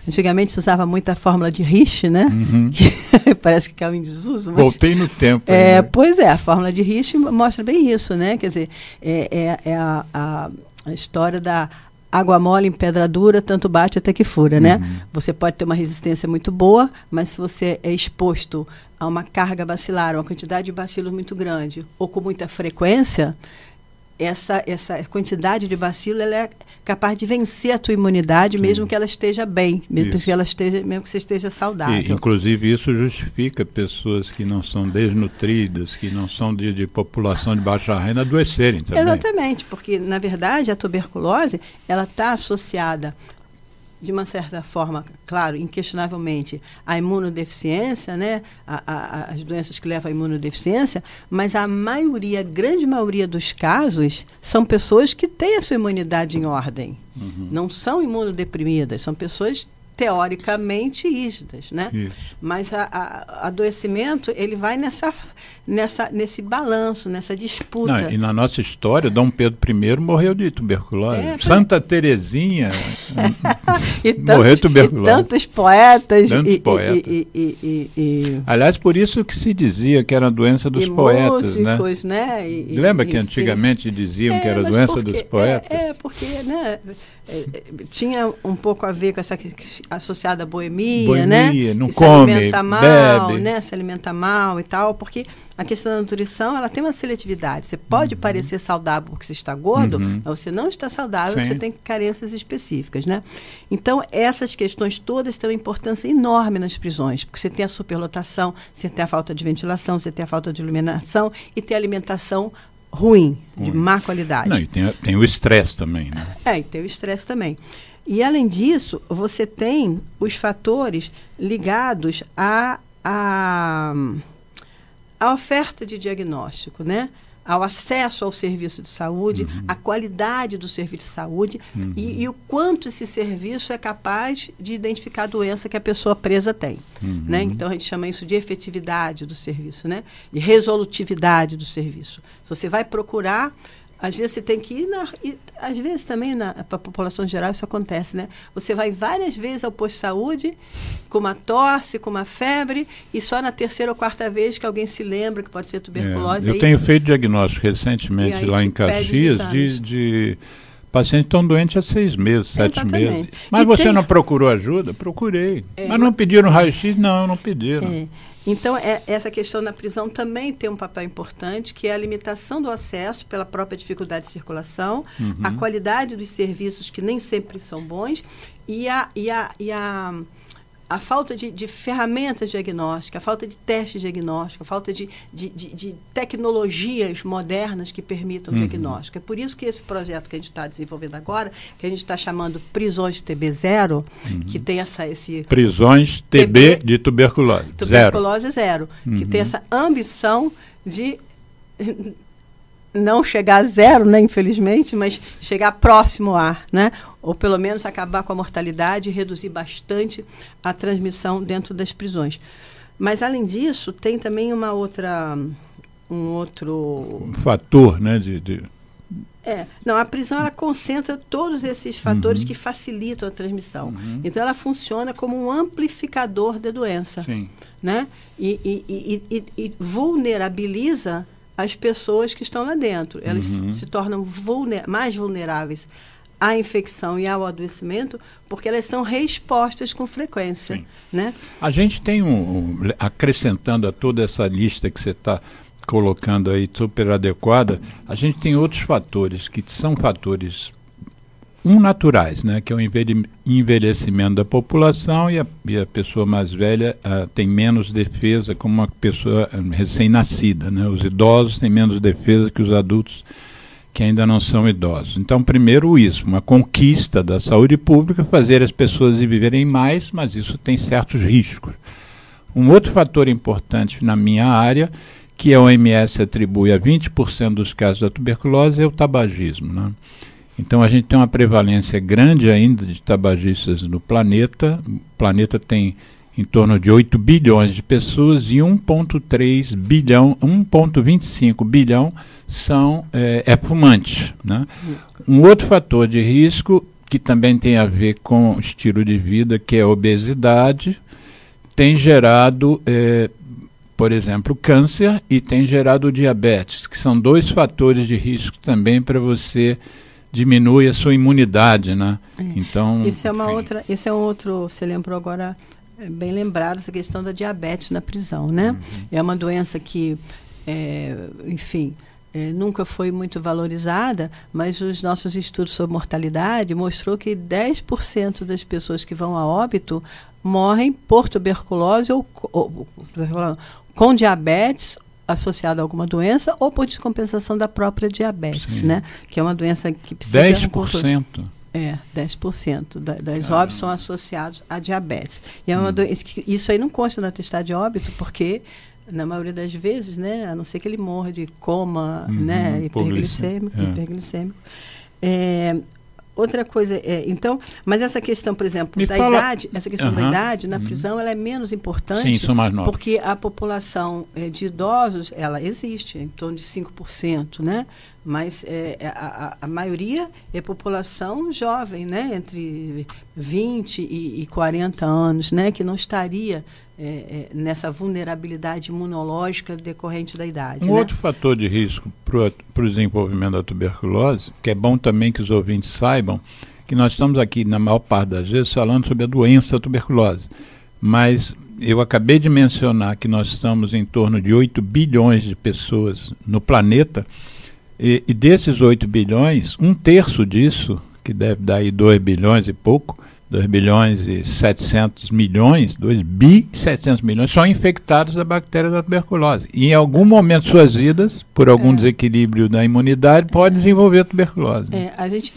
antigamente se usava muito a fórmula de Rich, né, que parece que caiu em desuso. Mas, voltei no tempo. Né? Pois é, a fórmula de Rich mostra bem isso, né, quer dizer, a história da água mole em pedra dura, tanto bate até que fura, né? Você pode ter uma resistência muito boa, mas se você é exposto a uma carga bacilar, uma quantidade de bacilos muito grande, ou com muita frequência, essa quantidade de bacilo ela é capaz de vencer a tua imunidade, mesmo que ela esteja bem, mesmo que você esteja saudável. E, inclusive, isso justifica pessoas que não são desnutridas, que não são de população de baixa renda, adoecerem também. Exatamente, porque, na verdade, a tuberculose ela está associada, de uma certa forma, claro, inquestionavelmente, à imunodeficiência, né? As doenças que levam à imunodeficiência, mas a grande maioria dos casos são pessoas que têm a sua imunidade em ordem. Não são imunodeprimidas, são pessoas teoricamente rígidas, né? Mas o adoecimento, ele vai nesse balanço, nessa disputa. Não, e na nossa história, Dom Pedro I morreu de tuberculose. Santa Terezinha morreu de tuberculose. E tantos poetas. Aliás, por isso que se dizia que era a doença dos poetas, músicos, né? Lembra que antigamente diziam que era a doença dos poetas? Porque, né? Tinha um pouco a ver com essa associada à boemia, né? Não que come, se alimenta mal, bebe, né? Se alimenta mal e tal, porque a questão da nutrição, ela tem uma seletividade. Você pode parecer saudável porque você está gordo, mas você não está saudável porque você tem carências específicas, né? Então, essas questões todas têm uma importância enorme nas prisões, porque você tem a superlotação, você tem a falta de ventilação, você tem a falta de iluminação e tem a alimentação ruim, de má qualidade. Não, e tem o estresse também, né? E tem o estresse também. E, além disso, você tem os fatores ligados à oferta de diagnóstico, né? Ao acesso ao serviço de saúde, à qualidade do serviço de saúde e o quanto esse serviço é capaz de identificar a doença que a pessoa presa tem. Né? Então, a gente chama isso de efetividade do serviço, né? De resolutividade do serviço. Se você vai procurar, às vezes você tem que ir, às vezes também para a população geral isso acontece, né? Você vai várias vezes ao posto de saúde com uma tosse, com uma febre, e só na terceira ou quarta vez que alguém se lembra que pode ser tuberculose. Eu tenho feito diagnóstico recentemente lá em Caxias de pacientes tão doentes há 6 meses, 7 meses. Mas você não procurou ajuda? Procurei. Mas não pediram raio-x? Não pediram. Então, essa questão na prisão também tem um papel importante, que é a limitação do acesso pela própria dificuldade de circulação, a qualidade dos serviços, que nem sempre são bons, e a falta de ferramentas diagnósticas, a falta de testes diagnósticos, a falta de tecnologias modernas que permitam o diagnóstico. É por isso que esse projeto que a gente está desenvolvendo agora, que a gente está chamando Prisões TB0, que tem esse... Prisões TB de tuberculose. Tuberculose zero. Que tem essa ambição de não chegar a zero, né, infelizmente, mas chegar próximo a, né? Ou pelo menos acabar com a mortalidade e reduzir bastante a transmissão dentro das prisões. Mas, além disso, tem também um outro fator, né? Não, a prisão ela concentra todos esses fatores que facilitam a transmissão. Então, ela funciona como um amplificador da doença. Sim. Né? E vulnerabiliza as pessoas que estão lá dentro. Elas se tornam mais vulneráveis à infecção e ao adoecimento, porque elas são reexpostas com frequência. Né? A gente tem acrescentando a toda essa lista que você está colocando aí, super adequada, a gente tem outros fatores, que são fatores naturais, né? Que é o envelhecimento da população e a pessoa mais velha tem menos defesa como uma pessoa recém-nascida, né? Os idosos têm menos defesa que os adultos que ainda não são idosos. Então, primeiro isso, uma conquista da saúde pública, fazer as pessoas viverem mais, mas isso tem certos riscos. Um outro fator importante na minha área, que a OMS atribui a 20% dos casos da tuberculose, é o tabagismo, né? Então, a gente tem uma prevalência grande ainda de tabagistas no planeta. O planeta tem em torno de 8 bilhões de pessoas e 1,3 bilhão, 1,25 bilhão são fumantes, né? Um outro fator de risco, que também tem a ver com o estilo de vida, que é a obesidade, tem gerado, por exemplo, câncer e tem gerado diabetes, que são 2 fatores de risco também para você diminui a sua imunidade, né? Então, esse é um outro, você lembrou agora, bem lembrado, essa questão da diabetes na prisão, né? É uma doença que, enfim, nunca foi muito valorizada, mas os nossos estudos sobre mortalidade mostrou que 10% das pessoas que vão a óbito morrem por tuberculose ou com diabetes associado a alguma doença ou por descompensação da própria diabetes, né? Que é uma doença que precisa... 10%? 10% das óbitos são associados a diabetes. E é uma doença isso aí não consta no atestado de óbito, porque na maioria das vezes, né, a não ser que ele morra de coma, né, hiperglicêmico. Outra coisa então, mas essa questão, por exemplo, idade, essa questão da idade na prisão, ela é menos importante. Sim, são mais novos. Porque a população de idosos, ela existe, em torno de 5%, né? Mas a maioria é população jovem, né? Entre 20 e 40 anos, né? Que não estaria nessa vulnerabilidade imunológica decorrente da idade. Outro fator de risco para o desenvolvimento da tuberculose, que é bom também que os ouvintes saibam, que nós estamos aqui, na maior parte das vezes, falando sobre a doença tuberculose. Mas eu acabei de mencionar que nós estamos em torno de 8 bilhões de pessoas no planeta, e desses 8 bilhões, 1/3 disso, que deve dar aí 2 bilhões e pouco, 2 bilhões e 700 milhões, 2 bi e 700 milhões, são infectados da bactéria da tuberculose. E em algum momento de suas vidas, por algum desequilíbrio da imunidade, pode desenvolver a tuberculose. A gente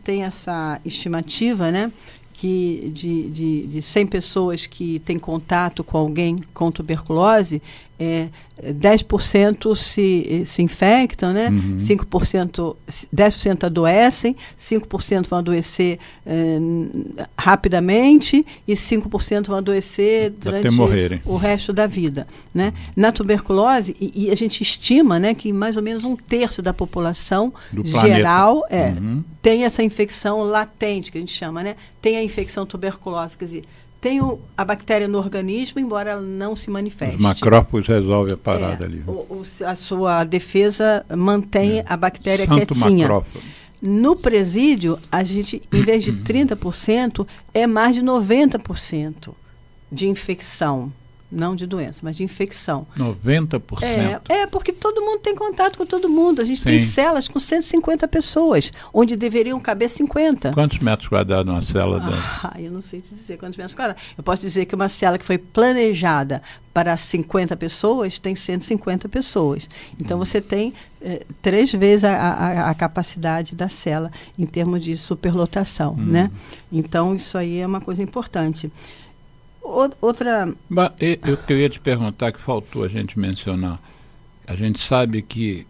tem essa estimativa, né? Que de 100 pessoas que têm contato com alguém com tuberculose, 10% se infectam, né? 10% adoecem, 5% vão adoecer rapidamente e 5% vão adoecer durante o resto da vida, né? Na tuberculose, e a gente estima, né, que mais ou menos 1/3 da população geral tem essa infecção latente, que a gente chama, né? Tem a infecção tuberculose, quer dizer, tem a bactéria no organismo, embora ela não se manifeste. Os macrófagos resolvem a parada ali. A sua defesa mantém a bactéria Santo quietinha. Macrófago. No presídio, a gente, em vez de 30%, é mais de 90% de infecção. Não de doença, mas de infecção. 90%? Porque todo mundo tem contato com todo mundo. A gente tem celas com 150 pessoas, onde deveriam caber 50. Quantos metros quadrados uma cela dessa? Eu não sei te dizer quantos metros quadrados. Eu posso dizer que uma cela que foi planejada para 50 pessoas tem 150 pessoas. Então, você tem 3 vezes a capacidade da cela em termos de superlotação, né? Então, isso aí é uma coisa importante. Outra... Eu queria te perguntar, que faltou a gente mencionar. A gente sabe que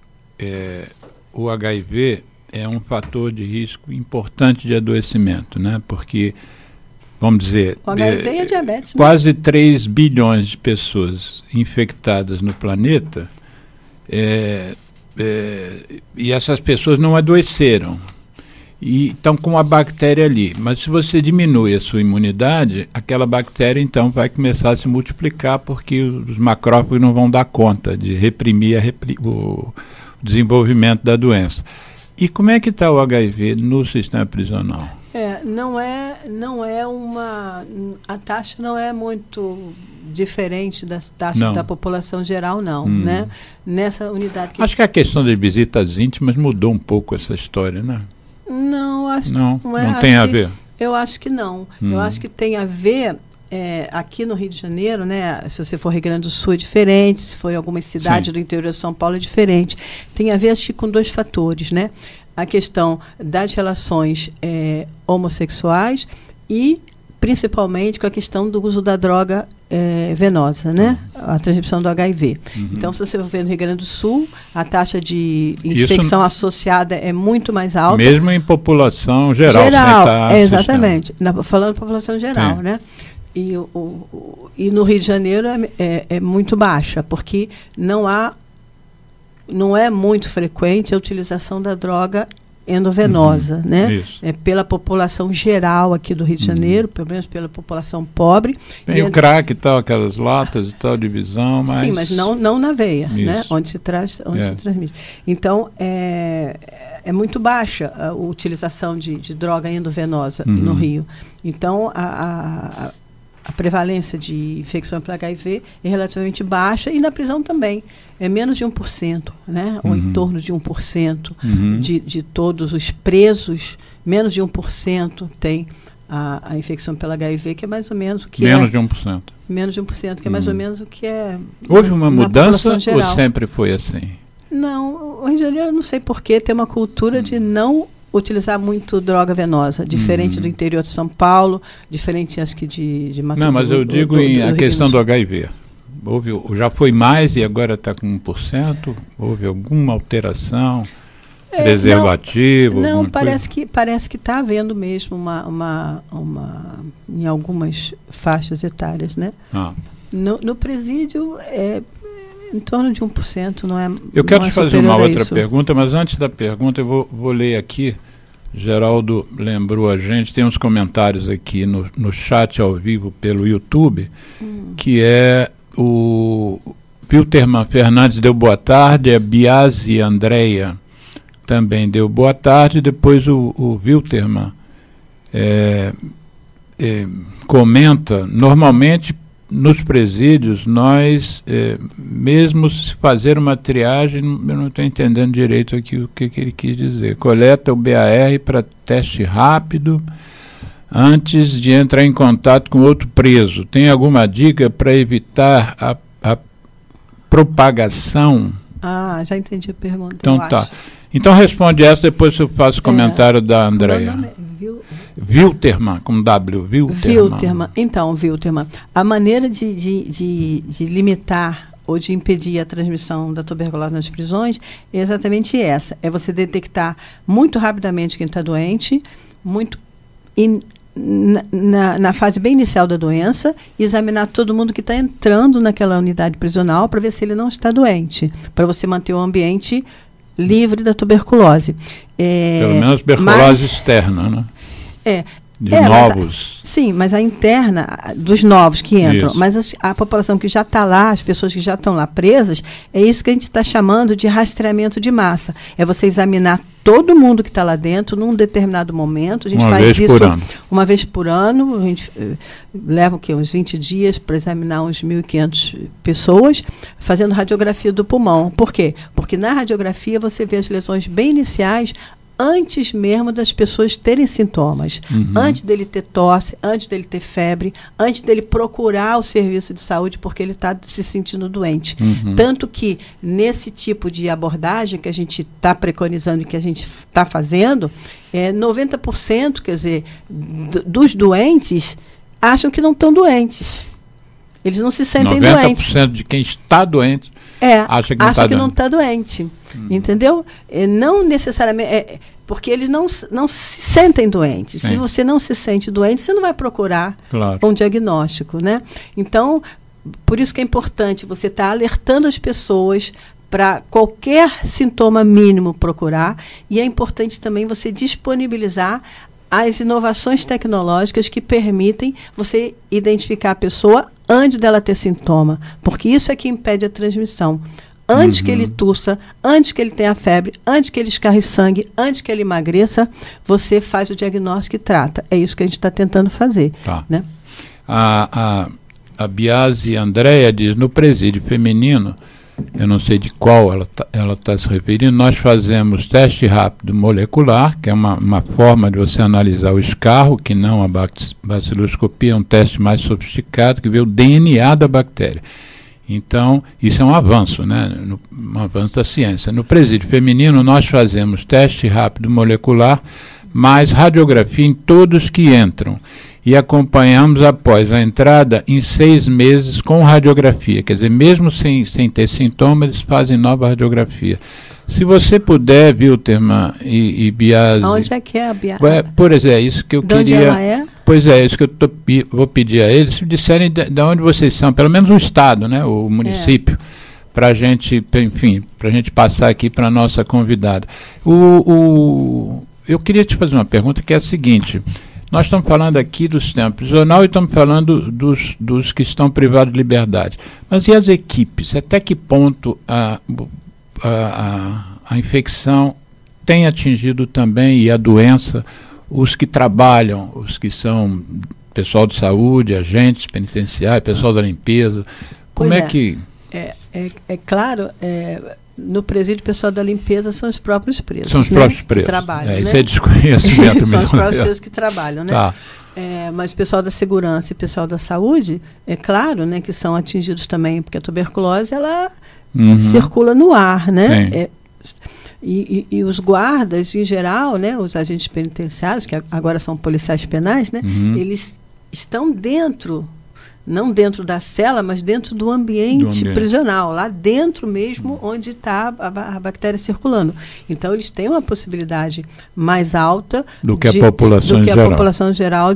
o HIV é um fator de risco importante de adoecimento, né? Porque, vamos dizer, o HIV e a diabetes, quase 3 bilhões de pessoas infectadas no planeta, e essas pessoas não adoeceram. E estão com a bactéria ali, mas se você diminui a sua imunidade, aquela bactéria então vai começar a se multiplicar, porque os macrófagos não vão dar conta de reprimir o desenvolvimento da doença. E como é que está o HIV no sistema prisional? A taxa não é muito diferente das taxas da população geral, não, né? Nessa unidade Acho que a questão das visitas íntimas mudou um pouco essa história, né? Não, acho que não tem a ver. Eu acho que não. Eu acho que tem a ver aqui no Rio de Janeiro, né? Se você for Rio Grande do Sul é diferente, se for em algumas cidades do interior de São Paulo é diferente. Tem a ver, acho que, com 2 fatores, né? A questão das relações homossexuais e principalmente com a questão do uso da droga venosa, né? A transmissão do HIV. Então, se você for ver no Rio Grande do Sul, a taxa de infecção associada é muito mais alta. Mesmo em população geral. Exatamente. Falando de população geral, né? E no Rio de Janeiro é muito baixa, porque não é muito frequente a utilização da droga endovenosa, né? Isso. Pela população geral aqui do Rio de Janeiro, pelo menos pela população pobre. Tem o crack e tal, aquelas latas e tal, divisão, mas... Sim, mas não na veia, né? Onde se transmite. Então, é muito baixa a utilização de droga endovenosa no Rio. Então, a prevalência de infecção pelo HIV é relativamente baixa, e na prisão também. É menos de 1%, né? Ou em torno de 1% de todos os presos, menos de 1% tem a infecção pelo HIV, que é mais ou menos o que menos de 1%. Menos de 1%, que é mais ou menos o que é. Houve uma mudança ou sempre foi assim? Não, hoje em dia eu não sei porquê, tem uma cultura de não utilizar muito droga venosa, diferente do interior de São Paulo, diferente acho que de Mato Grosso. Não, mas eu digo a questão do HIV. Já foi mais e agora está com 1%? Houve alguma alteração? Preservativo? Não, parece que está havendo mesmo em algumas faixas etárias, né? No presídio em torno de 1%, não é? Eu quero te fazer uma outra pergunta, mas antes da pergunta eu vou ler aqui. Geraldo lembrou a gente, tem uns comentários aqui no chat ao vivo pelo YouTube, que é o Wilterman Fernandes deu boa tarde, a Biasi Andréia também deu boa tarde, depois o Wilterman comenta, normalmente nos presídios, nós, mesmo se fazer uma triagem, eu não estou entendendo direito aqui o que ele quis dizer. Coleta o BAR para teste rápido antes de entrar em contato com outro preso. Tem alguma dica para evitar a propagação? Já entendi a pergunta. Então tá. Então responde essa, depois eu faço o comentário da Andréia. Wilterman, com W, Wilterman. Então, Wilterman, a maneira de limitar ou de impedir a transmissão da tuberculose nas prisões é exatamente essa. É você detectar muito rapidamente quem está doente, na fase bem inicial da doença, examinar todo mundo que está entrando naquela unidade prisional para ver se ele não está doente, para você manter o ambiente livre da tuberculose. Pelo menos tuberculose externa, né? Novos. Sim, mas a interna dos novos que entram, isso. Mas a população que já está lá, as pessoas que já estão lá presas, é isso que a gente está chamando de rastreamento de massa. É você examinar todo mundo que está lá dentro num determinado momento. A gente faz isso uma vez por ano. A gente leva uns 20 dias para examinar uns 1.500 pessoas, fazendo radiografia do pulmão. Por quê? Porque na radiografia você vê as lesões bem iniciais, antes mesmo das pessoas terem sintomas, antes dele ter tosse, antes dele ter febre, antes dele procurar o serviço de saúde porque ele está se sentindo doente. Tanto que nesse tipo de abordagem que a gente está preconizando e que a gente está fazendo, 90%, quer dizer, dos doentes acham que não estão doentes. Eles não se sentem doentes. 90% de quem está doente acha que não está doente. Entendeu? Não necessariamente, porque eles não se sentem doentes. Sim. Se você não se sente doente, você não vai procurar um diagnóstico, né? Então, por isso que é importante você estar alertando as pessoas para qualquer sintoma mínimo procurar, e é importante também você disponibilizar as inovações tecnológicas que permitem você identificar a pessoa antes dela ter sintoma, porque isso é que impede a transmissão. Antes que ele tussa, antes que ele tenha febre, antes que ele escarre sangue, antes que ele emagreça, você faz o diagnóstico e trata. É isso que a gente está tentando fazer. Né? A Biasi Andréia diz, no presídio feminino, eu não sei de qual ela está se referindo, nós fazemos teste rápido molecular, que é uma forma de você analisar o escarro, que não a baciloscopia, é um teste mais sofisticado, que vê o DNA da bactéria. Então, isso é um avanço, né? Um avanço da ciência. No presídio feminino, nós fazemos teste rápido molecular, mais radiografia em todos que entram. E acompanhamos após a entrada em 6 meses com radiografia. Quer dizer, mesmo sem ter sintomas, eles fazem nova radiografia. Se você puder, Wilterman e Biasi... Onde é que é a Biasi? Por exemplo, isso que eu queria... Onde ela é? Pois é, isso que eu vou pedir a eles, se disserem de onde vocês são, pelo menos o estado, né, o município, para a gente, enfim, para a gente passar aqui para a nossa convidada. Eu queria te fazer uma pergunta que é a seguinte: nós estamos falando aqui do sistema prisional e estamos falando dos que estão privados de liberdade. Mas e as equipes? Até que ponto a infecção tem atingido também, e a doença, os que trabalham, os que são pessoal de saúde, agentes penitenciários, pessoal da limpeza. Como é que... É claro, no presídio, o pessoal da limpeza são os próprios presos. São os próprios presos. Que trabalham, isso é desconhecimento mesmo. São os próprios presos que trabalham, né? Tá. Mas o pessoal da segurança e o pessoal da saúde, é claro, né, que são atingidos também, porque a tuberculose, ela circula no ar, né? E os guardas, em geral, né, os agentes penitenciários, que agora são policiais penais, né, eles estão dentro, não dentro da cela, mas dentro do ambiente prisional, lá dentro mesmo, onde está a bactéria circulando. Então, eles têm uma possibilidade mais alta do que a população geral. População geral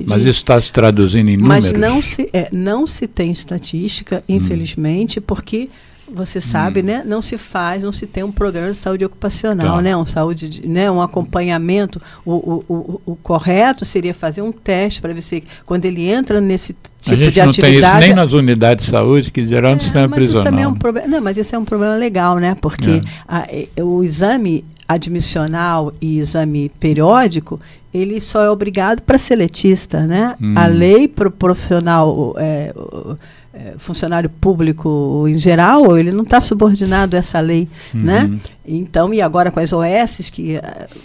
mas isso está se traduzindo em números? Mas não se tem estatística, infelizmente, porque... Você sabe, né? Não se tem um programa de saúde ocupacional, né? Um acompanhamento. O correto seria fazer um teste para ver se quando ele entra nesse tipo de atividade... A gente não tem isso nem nas unidades de saúde, que geral no sistema prisional. Isso também é um problema. Não, mas isso é um problema legal, né? Porque o exame admissional e exame periódico, ele só é obrigado para seletista, né? A lei para o profissional... funcionário público em geral, ele não está subordinado a essa lei, né? Então, e agora com as OS, que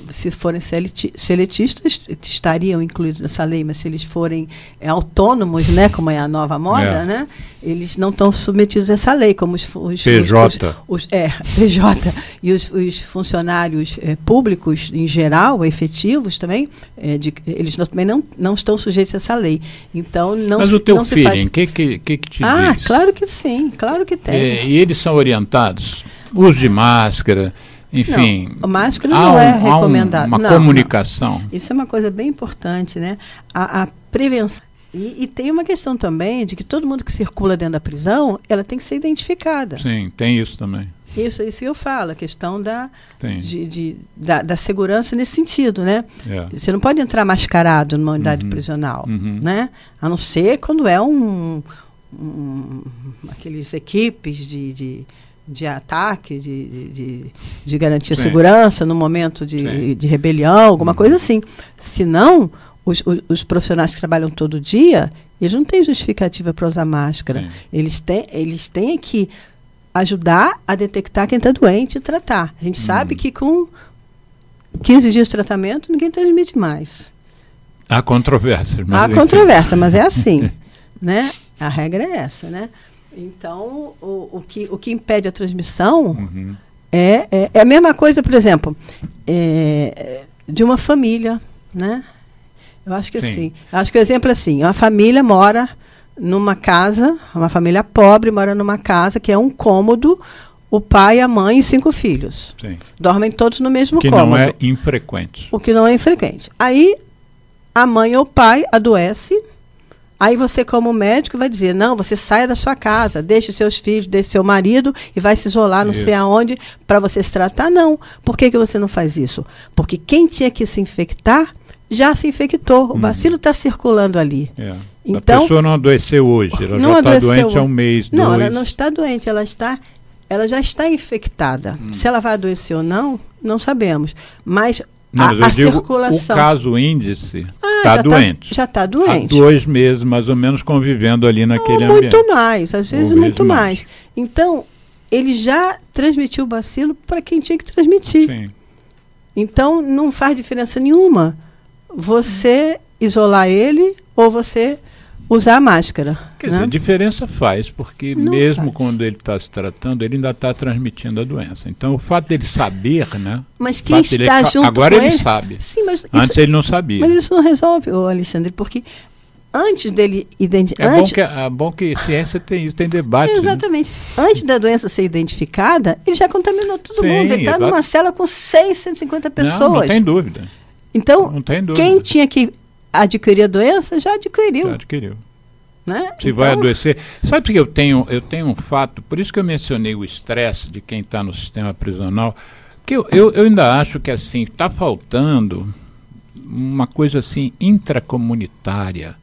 se forem seletistas, estariam incluídos nessa lei, mas se eles forem autônomos, né, como é a nova moda, né, eles não estão submetidos a essa lei, como os PJ. PJ e os funcionários públicos em geral, efetivos também, eles também não estão sujeitos a essa lei. Então, mas o teu feeling, o que te diz? Claro que sim, claro que tem. E eles são orientados? Uso de máscara, enfim. Não, a máscara não é recomendada. Uma comunicação. Não. Isso é uma coisa bem importante, né? A prevenção. E tem uma questão também de que todo mundo que circula dentro da prisão, ela tem que ser identificada. Sim, tem isso também. Isso que eu falo, a questão da segurança nesse sentido, né? Você não pode entrar mascarado numa unidade prisional, né? A não ser quando é aqueles equipes de ataque, de garantir a segurança no momento de rebelião, alguma coisa assim. Senão, os profissionais que trabalham todo dia, eles não têm justificativa para usar máscara. Eles têm que ajudar a detectar quem está doente e tratar. A gente sabe que com 15 dias de tratamento, ninguém transmite mais. Há controvérsia. Há controvérsia, mas é assim, né? A regra é essa, né? Então, o que impede a transmissão é a mesma coisa, por exemplo, de uma família, né? Eu acho que assim, acho que o exemplo é assim, uma família mora numa casa, uma família pobre mora numa casa que é um cômodo, o pai, a mãe e 5 filhos. Dormem todos no mesmo cômodo. Que não é infrequente. O que não é infrequente. Aí, a mãe ou o pai adoece. Aí você, como médico, vai dizer, não, você saia da sua casa, deixe seus filhos, deixe seu marido e vai se isolar não sei aonde para você se tratar. Não. Por que você não faz isso? Porque quem tinha que se infectar, já se infectou. O bacilo está circulando ali. Então, a pessoa não adoeceu hoje, ela já está doente há um mês, 2. Não, ela não está doente, ela já está infectada. Se ela vai adoecer ou não, não sabemos. Mas... a circulação. O caso índice está doente. Já está doente. Há 2 meses, mais ou menos, convivendo ali naquele ambiente. Muito mais, às vezes muito mais. Então, ele já transmitiu o bacilo para quem tinha que transmitir. Então, não faz diferença nenhuma você isolar ele ou você usar a máscara. Quer dizer, diferença faz, porque não mesmo quando ele está se tratando, ele ainda está transmitindo a doença. Então, o fato dele saber, né? Mas quem está junto agora com ele sabe. Sim, mas antes ele não sabia. Mas isso não resolve, Alexandre, porque antes dele identificar... É bom que ciência tem isso, tem debate. Exatamente. Né? Antes da doença ser identificada, ele já contaminou todo mundo. Ele está numa cela com 150 pessoas. Não tem dúvida. Então, quem tinha que adquirir a doença, já adquiriu. Já adquiriu. Né? Se vai adoecer. Sabe que eu tenho um fato, por isso que eu mencionei o estresse de quem está no sistema prisional, que eu ainda acho que assim, está faltando uma coisa assim intracomunitária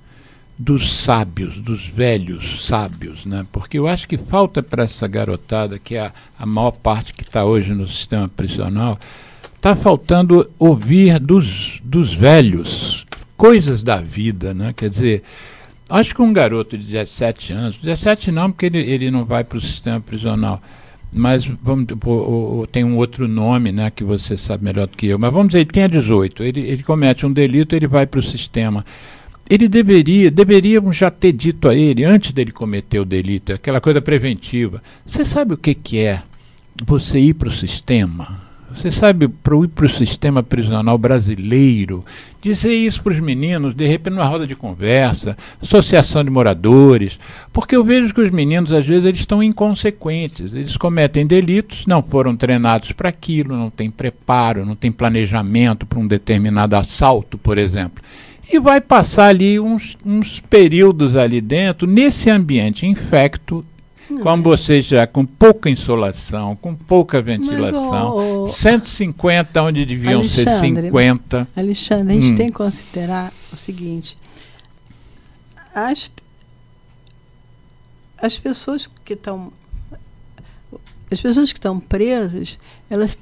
dos sábios, dos velhos sábios, né? Porque eu acho que falta para essa garotada, que é a maior parte que está hoje no sistema prisional, está faltando ouvir dos velhos coisas da vida, né? Quer dizer, acho que um garoto de 17 anos, 17 não, porque ele não vai para o sistema prisional, mas tem um outro nome, né, que você sabe melhor do que eu, mas vamos dizer, ele tem 18, ele comete um delito, ele vai para o sistema. Ele deveriam já ter dito a ele, antes dele cometer o delito, aquela coisa preventiva. Você sabe o que é você ir para o sistema? Você sabe, para ir para o sistema prisional brasileiro, dizer isso para os meninos, de repente numa roda de conversa, associação de moradores, porque eu vejo que os meninos, às vezes, eles estão inconsequentes, eles cometem delitos, não foram treinados para aquilo, não tem preparo, não tem planejamento para um determinado assalto, por exemplo. E vai passar ali uns períodos ali dentro, nesse ambiente infecto, como vocês já, com pouca insolação, com pouca ventilação, 150 onde deviam ser 50. Alexandre, a gente tem que considerar o seguinte, as pessoas que estão presas, elas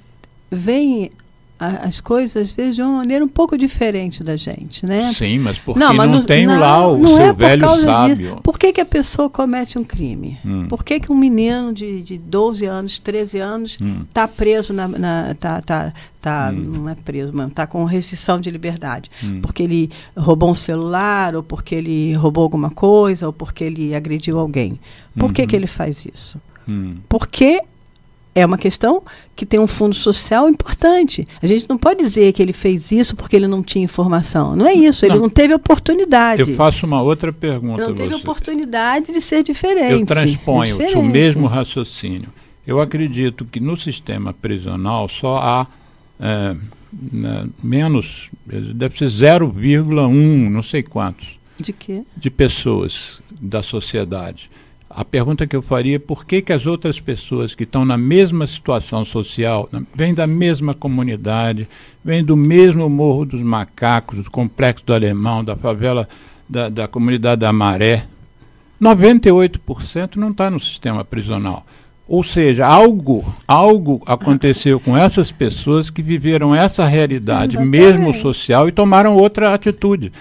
veem as coisas, às vezes, de uma maneira um pouco diferente da gente, né? Sim, mas porque não tem lá o seu velho sábio. Por que a pessoa comete um crime? Por que um menino de 12 anos, 13 anos está preso, não é preso, mas está com restrição de liberdade? Porque ele roubou um celular, ou porque ele roubou alguma coisa, ou porque ele agrediu alguém. Por que ele faz isso? Porque é uma questão que tem um fundo social importante. A gente não pode dizer que ele fez isso porque ele não tinha informação. Não é isso, ele não teve oportunidade. Eu faço uma outra pergunta. Ele não teve oportunidade de ser diferente. Eu transponho o mesmo raciocínio. Eu acredito que no sistema prisional só há menos, deve ser 0,1, não sei quantos. De quê? De pessoas da sociedade. A pergunta que eu faria é por que as outras pessoas que estão na mesma situação social, vêm da mesma comunidade, vêm do mesmo Morro dos Macacos, do Complexo do Alemão, da favela da comunidade da Maré, 98% não está no sistema prisional. Ou seja, algo aconteceu com essas pessoas que viveram essa realidade, mesmo social, e tomaram outra atitude.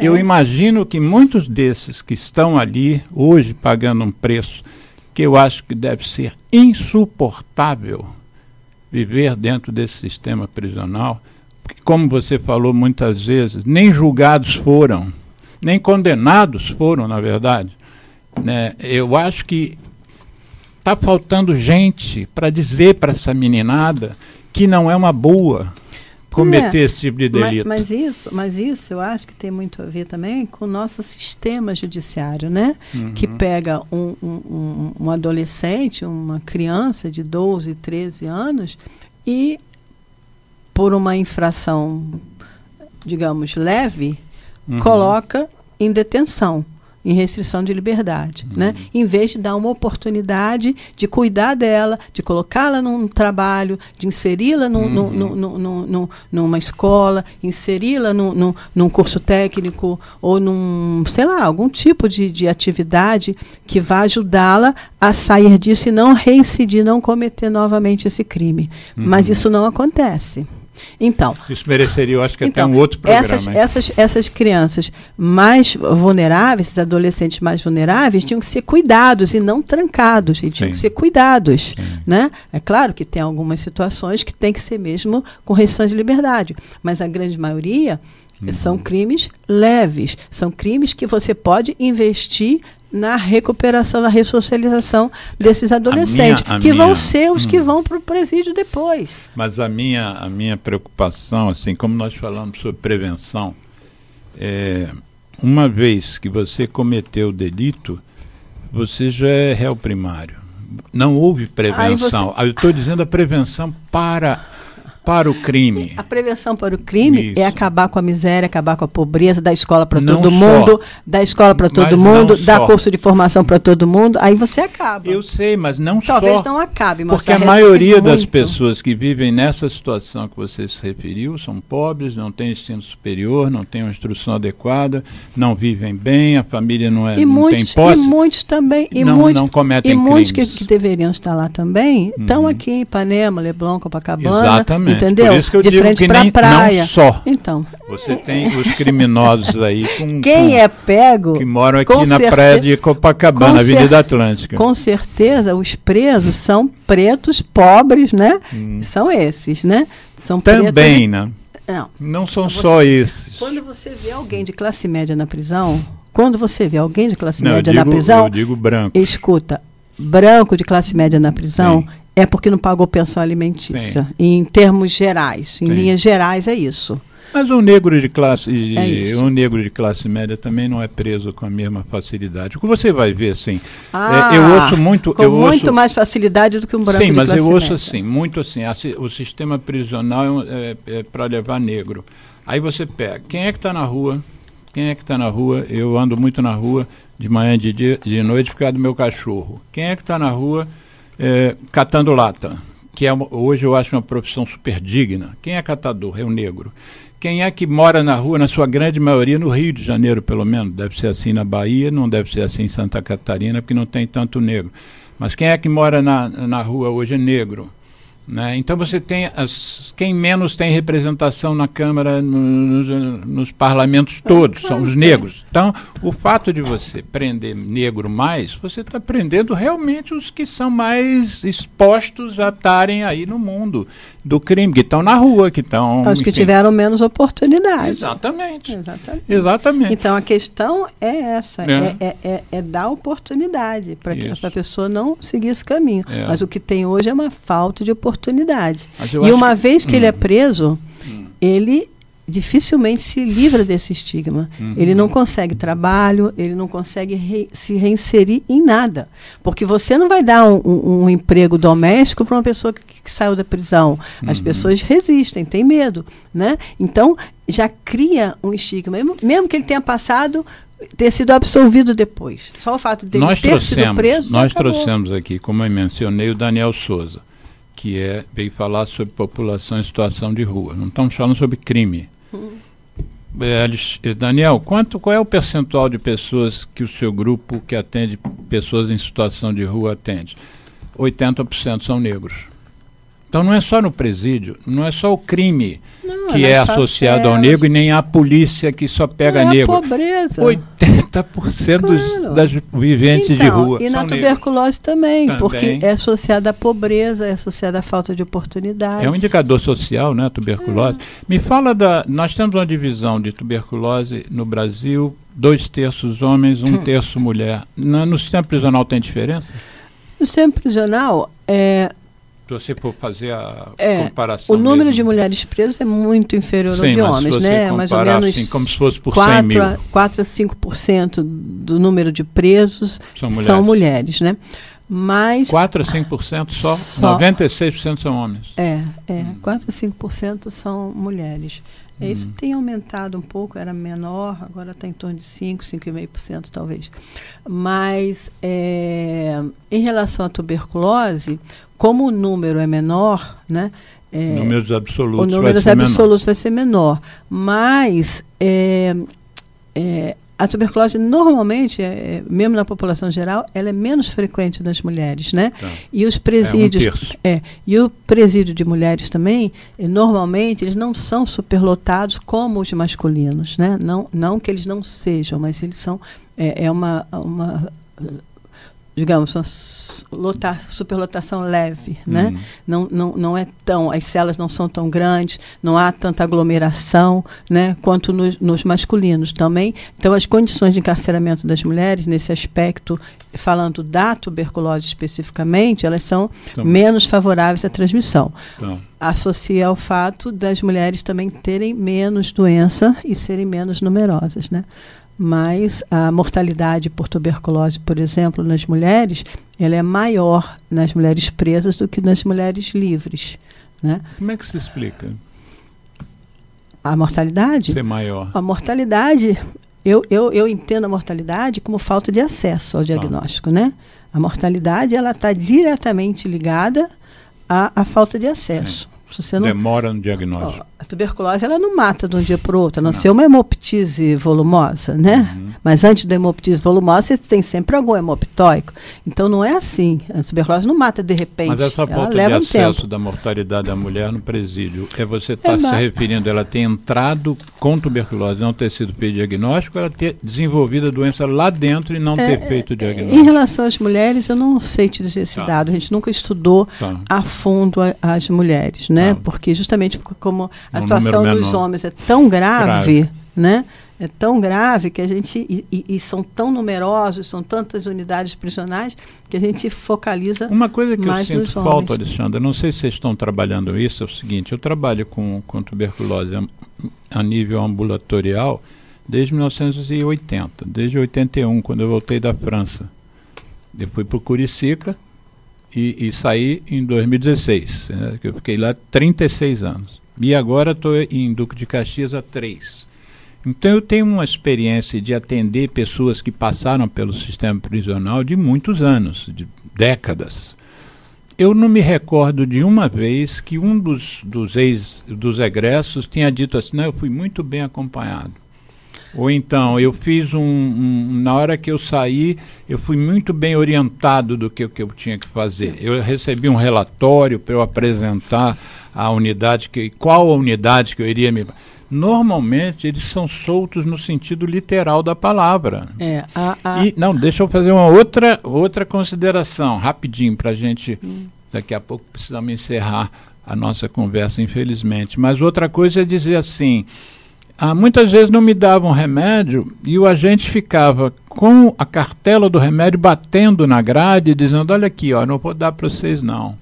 Eu imagino que muitos desses que estão ali hoje pagando um preço que eu acho que deve ser insuportável viver dentro desse sistema prisional, porque, como você falou muitas vezes, nem julgados foram, nem condenados foram, na verdade, né? Eu acho que está faltando gente para dizer para essa meninada que não é uma boa cometer esse tipo de delito. Mas isso eu acho que tem muito a ver também com o nosso sistema judiciário, né? Que pega um adolescente, uma criança de 12, 13 anos e, por uma infração, digamos, leve, coloca em detenção, em restrição de liberdade, né? Em vez de dar uma oportunidade de cuidar dela, de colocá-la num trabalho, de inseri-la numa escola, inseri-la num curso técnico ou sei lá, algum tipo de atividade que vá ajudá-la a sair disso e não reincidir, não cometer novamente esse crime. Mas isso não acontece. Então, isso mereceria, eu acho que até um outro programa. Essas crianças mais vulneráveis, esses adolescentes mais vulneráveis, tinham que ser cuidados e não trancados. E tinham que ser cuidados. Né? É claro que tem algumas situações que tem que ser mesmo com restrição de liberdade. Mas a grande maioria são crimes leves. São crimes que você pode investir na recuperação, na ressocialização desses adolescentes, que vão ser os que vão para o presídio depois. Mas a minha preocupação, assim, como nós falamos sobre prevenção, uma vez que você cometeu o delito, você já é réu primário. Não houve prevenção. Eu estou dizendo a prevenção para o crime. A prevenção para o crime é acabar com a miséria, acabar com a pobreza, dar escola para todo mundo, dar escola para todo mundo, dar curso de formação para todo mundo, aí você acaba. Eu sei, mas não só. Talvez não acabe, mas porque a maioria das pessoas que vivem nessa situação que você se referiu são pobres, não têm ensino superior, não têm uma instrução adequada, não vivem bem, a família não tem posse. E muitos também, não cometem crimes. E muitos que deveriam estar lá também, estão aqui em Ipanema, Leblon, Copacabana. Exatamente. Exatamente. Entendeu? Por isso que eu de digo frente que para a praia. não só. Então. Você tem os criminosos aí Quem é pego que moram aqui na praia de Copacabana, Avenida Atlântica. Com certeza, os presos são pretos, pobres, né? São esses, né? São também, pretos, né? Não são só esses. Quando você vê alguém de classe média na prisão, eu digo branco. Escuta, branco de classe média na prisão, sim, é porque não pagou pensão alimentícia. Sim. Em termos gerais, em sim, linhas gerais, é isso. Mas um negro de classe média também não é preso com a mesma facilidade. O que você vai ver, assim, eu ouço muito... muito mais facilidade do que um branco de classe média. Sim, mas eu ouço assim, muito assim, o sistema prisional é para levar negro. Aí você pega, quem é que está na rua? Eu ando muito na rua, de manhã, de dia, de noite, por causa do meu cachorro. Quem é que está na rua catando lata? Que hoje eu acho uma profissão super digna. Quem é catador? É o negro. Quem é que mora na rua, na sua grande maioria, no Rio de Janeiro, pelo menos? Deve ser assim na Bahia, não deve ser assim em Santa Catarina, porque não tem tanto negro. Mas quem é que mora na rua hoje é negro. Né? Então você tem quem menos tem representação na Câmara, nos parlamentos todos, são os negros. Então, o fato de você prender negro mais, você está prendendo realmente os que são mais expostos a estarem aí no mundo do crime, que estão na rua, que estão... Os que tiveram menos oportunidades. Exatamente. Então, a questão é essa, é dar oportunidade para a pessoa não seguir esse caminho. Mas o que tem hoje é uma falta de oportunidade. E uma vez que ele é preso, ele dificilmente se livra desse estigma. Ele não consegue trabalho, ele não consegue se reinserir em nada. Porque você não vai dar um emprego doméstico para uma pessoa que saiu da prisão. As pessoas resistem, têm medo. Né? Então, já cria um estigma. Mesmo que ele tenha passado... ter sido absolvido depois. Só o fato de ele ter sido preso... Nós trouxemos aqui, como eu mencionei, o Daniel Souza, que veio falar sobre população em situação de rua. Não estamos falando sobre crime. Daniel, qual é o percentual de pessoas que o seu grupo que atende pessoas em situação de rua atende? 80% são negros. Então não é só no presídio, não é só o crime que é associado ao negro e nem a polícia que só pega negro. É a pobreza. 80% das viventes de rua e são na tuberculose também, porque é associada à pobreza, é associada à falta de oportunidade. É um indicador social, né, a tuberculose. Me fala nós temos uma divisão de tuberculose no Brasil, 2/3 homens, 1/3 mulher. No sistema prisional tem diferença? No sistema prisional, se você for fazer a comparação... O número de mulheres presas é muito inferior ao de homens, né? Mais ou menos assim, como se fosse por 100 mil. 4 a 5% do número de presos são mulheres, né? Mas 4 a 5% só? 96% são homens. 4 a 5% são mulheres. Isso tem aumentado um pouco, era menor, agora está em torno de 5,5% talvez. Mas em relação à tuberculose, como o número é menor, né? Números absolutos, o número absolutos vai ser menor. Mas a tuberculose normalmente, mesmo na população geral, ela é menos frequente nas mulheres, né? E os presídios, e o presídio de mulheres também, normalmente eles não são superlotados como os masculinos, né? Não que eles não sejam, mas eles são digamos, superlotação leve, né? Não é tão, as celas não são tão grandes, não há tanta aglomeração, né, quanto nos masculinos também. Então, as condições de encarceramento das mulheres, nesse aspecto, falando da tuberculose especificamente, elas são menos favoráveis à transmissão. Associa ao fato das mulheres também terem menos doença e serem menos numerosas, né? Mas a mortalidade por tuberculose, por exemplo, nas mulheres, ela é maior nas mulheres presas do que nas mulheres livres, né? Como é que se explica? A mortalidade? Ser maior. A mortalidade, eu entendo a mortalidade como falta de acesso ao diagnóstico, né? A mortalidade, ela está diretamente ligada à falta de acesso. Se você não... Demora no diagnóstico. A tuberculose, ela não mata de um dia para o outro, a não ser uma hemoptise volumosa, né? Mas antes da hemoptise volumosa, você tem sempre algum hemoptóico. Então, não é assim. A tuberculose não mata de repente. Mas essa falta de acesso da mortalidade da mulher no presídio, você está se referindo a ela ter entrado com tuberculose, não ter sido feito diagnóstico, ela ter desenvolvido a doença lá dentro e não ter feito o diagnóstico? Em relação às mulheres, eu não sei te dizer esse dado. A gente nunca estudou a fundo as mulheres, né? Porque justamente como a situação dos homens é tão grave, né? É tão grave que a gente... E são tão numerosos, são tantas unidades prisionais, que a gente focaliza mais nos homens. Uma coisa que eu sinto falta, Alexandra, não sei se vocês estão trabalhando isso, é o seguinte: eu trabalho com tuberculose a nível ambulatorial desde 1980, desde 81, quando eu voltei da França. Eu fui para o Curicica e saí em 2016, né, que eu fiquei lá 36 anos. E agora estou em Duque de Caxias há 3. Então eu tenho uma experiência de atender pessoas que passaram pelo sistema prisional de muitos anos, de décadas. Eu não me recordo de uma vez que um dos egressos tenha dito assim: não, eu fui muito bem acompanhado. Ou então, eu fiz na hora que eu saí, eu fui muito bem orientado do que eu tinha que fazer. Eu recebi um relatório para eu apresentar a unidade, qual a unidade que eu iria me... Normalmente, eles são soltos no sentido literal da palavra. Não, deixa eu fazer uma outra consideração, rapidinho, para a gente... Daqui a pouco precisamos encerrar a nossa conversa, infelizmente. Mas outra coisa é dizer assim... muitas vezes não me davam remédio e o agente ficava com a cartela do remédio batendo na grade, dizendo: olha aqui, não vou dar para vocês não.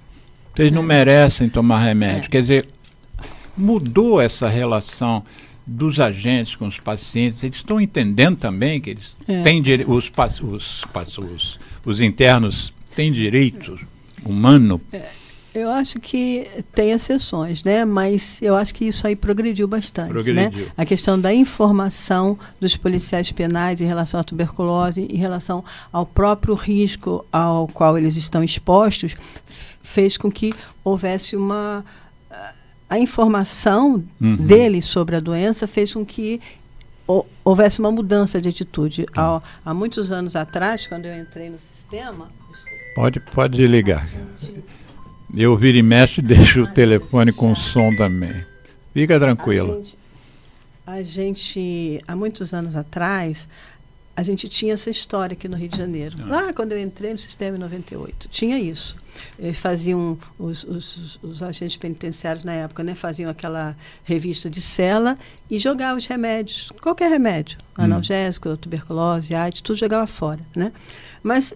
Vocês não merecem tomar remédio. Quer dizer, mudou essa relação dos agentes com os pacientes. Eles estão entendendo também que eles têm os internos têm direito humano. Eu acho que tem exceções, né? Mas eu acho que isso aí progrediu bastante. Né? A questão da informação dos policiais penais em relação à tuberculose, em relação ao próprio risco ao qual eles estão expostos, fez com que houvesse a informação deles sobre a doença fez com que houvesse uma mudança de atitude. Há muitos anos atrás, quando eu entrei no sistema... Pode ligar. Eu viro e mexo e deixo o telefone com som também. Fica tranquila. A gente, há muitos anos atrás, a gente tinha essa história aqui no Rio de Janeiro. Lá, quando eu entrei no sistema em 98, tinha isso. Faziam, os agentes penitenciários na época, né, faziam aquela revista de cela e jogavam os remédios, qualquer remédio, analgésico, tuberculose, AIDS, tudo jogava fora, né? Mas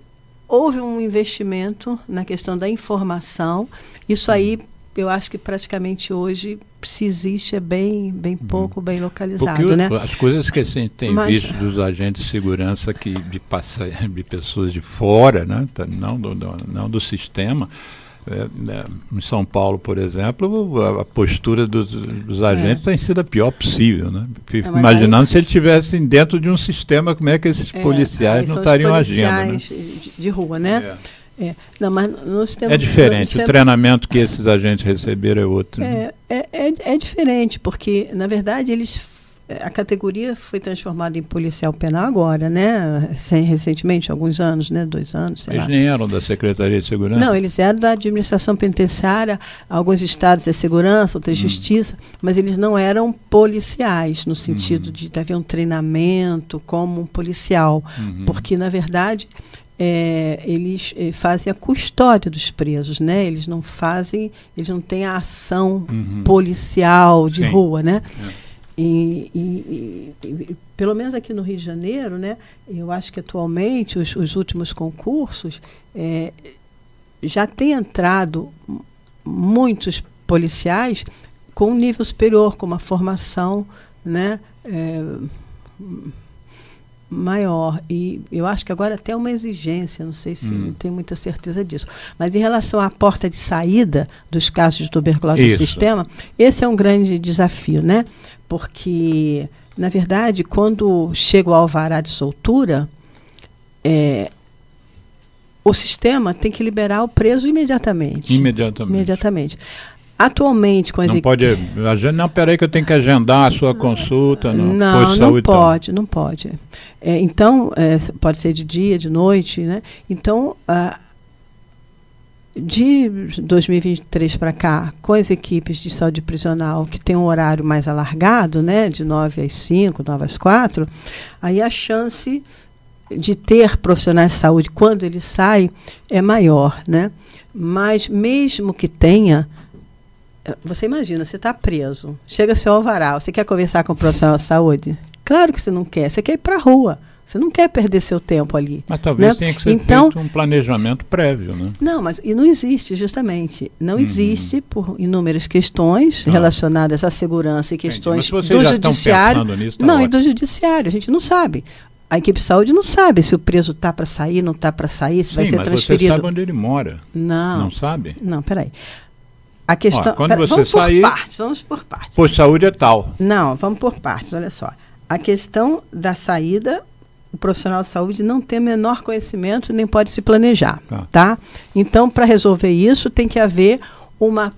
houve um investimento na questão da informação. Isso aí, eu acho que praticamente hoje, se existe, é bem pouco, bem localizado. Porque né? As coisas que a gente tem visto dos agentes de segurança de pessoas de fora, né? Não do sistema. Em São Paulo, por exemplo, a postura dos agentes tem sido a pior possível, né? Fico imaginando se eles estivessem dentro de um sistema, como é que esses policiais não estariam agindo, né? De rua, né? Não, mas no sistema, é diferente, o treinamento que esses agentes receberam é outro. É diferente, porque, na verdade, a categoria foi transformada em policial penal agora, né? Recentemente, alguns anos, né? 2 anos, sei lá. Eles nem eram da Secretaria de Segurança? Não, eles eram da administração penitenciária, alguns estados é segurança, outros justiça, mas eles não eram policiais, no sentido de haver um treinamento como um policial, porque, na verdade, eles fazem a custódia dos presos, né? Eles não têm a ação policial de rua, né? E pelo menos aqui no Rio de Janeiro, né, eu acho que atualmente os últimos concursos já tem entrado muitos policiais com um nível superior, com uma formação, né, maior. E eu acho que agora até uma exigência, não sei se não tenho muita certeza disso. Mas em relação à porta de saída dos casos de tuberculose do sistema, esse é um grande desafio, né? Porque, na verdade, quando chega o alvará de soltura, o sistema tem que liberar o preso imediatamente. Imediatamente. Atualmente, com as Não pode. Não, peraí, que eu tenho que agendar a sua consulta no posto de saúde. Não pode. Então, pode ser de dia, de noite, né? Então, de 2023 para cá, com as equipes de saúde prisional que tem um horário mais alargado, né? De 9 às 5, 9 às 4, aí a chance de ter profissionais de saúde quando ele sai é maior, né? Mas mesmo que tenha, você imagina, você está preso, chega seu alvará, você quer conversar com o profissional de saúde? Claro que você não quer, você quer ir para a rua, você não quer perder seu tempo ali. Mas talvez tenha que ser feito um planejamento prévio, né? Não, mas e não existe, justamente. Não existe por inúmeras questões relacionadas à segurança e questões do judiciário. Nisso, e do judiciário, a gente não sabe. A equipe de saúde não sabe se o preso está para sair, não está para sair, se vai ser transferido. Mas você sabe onde ele mora. Não sabe? Não, peraí. A questão, quando você sair, vamos por partes. Pois saúde é tal. Não, vamos por partes, olha só. A questão da saída, o profissional de saúde não tem o menor conhecimento, nem pode se planejar, tá? Então, para resolver isso, tem que haver uma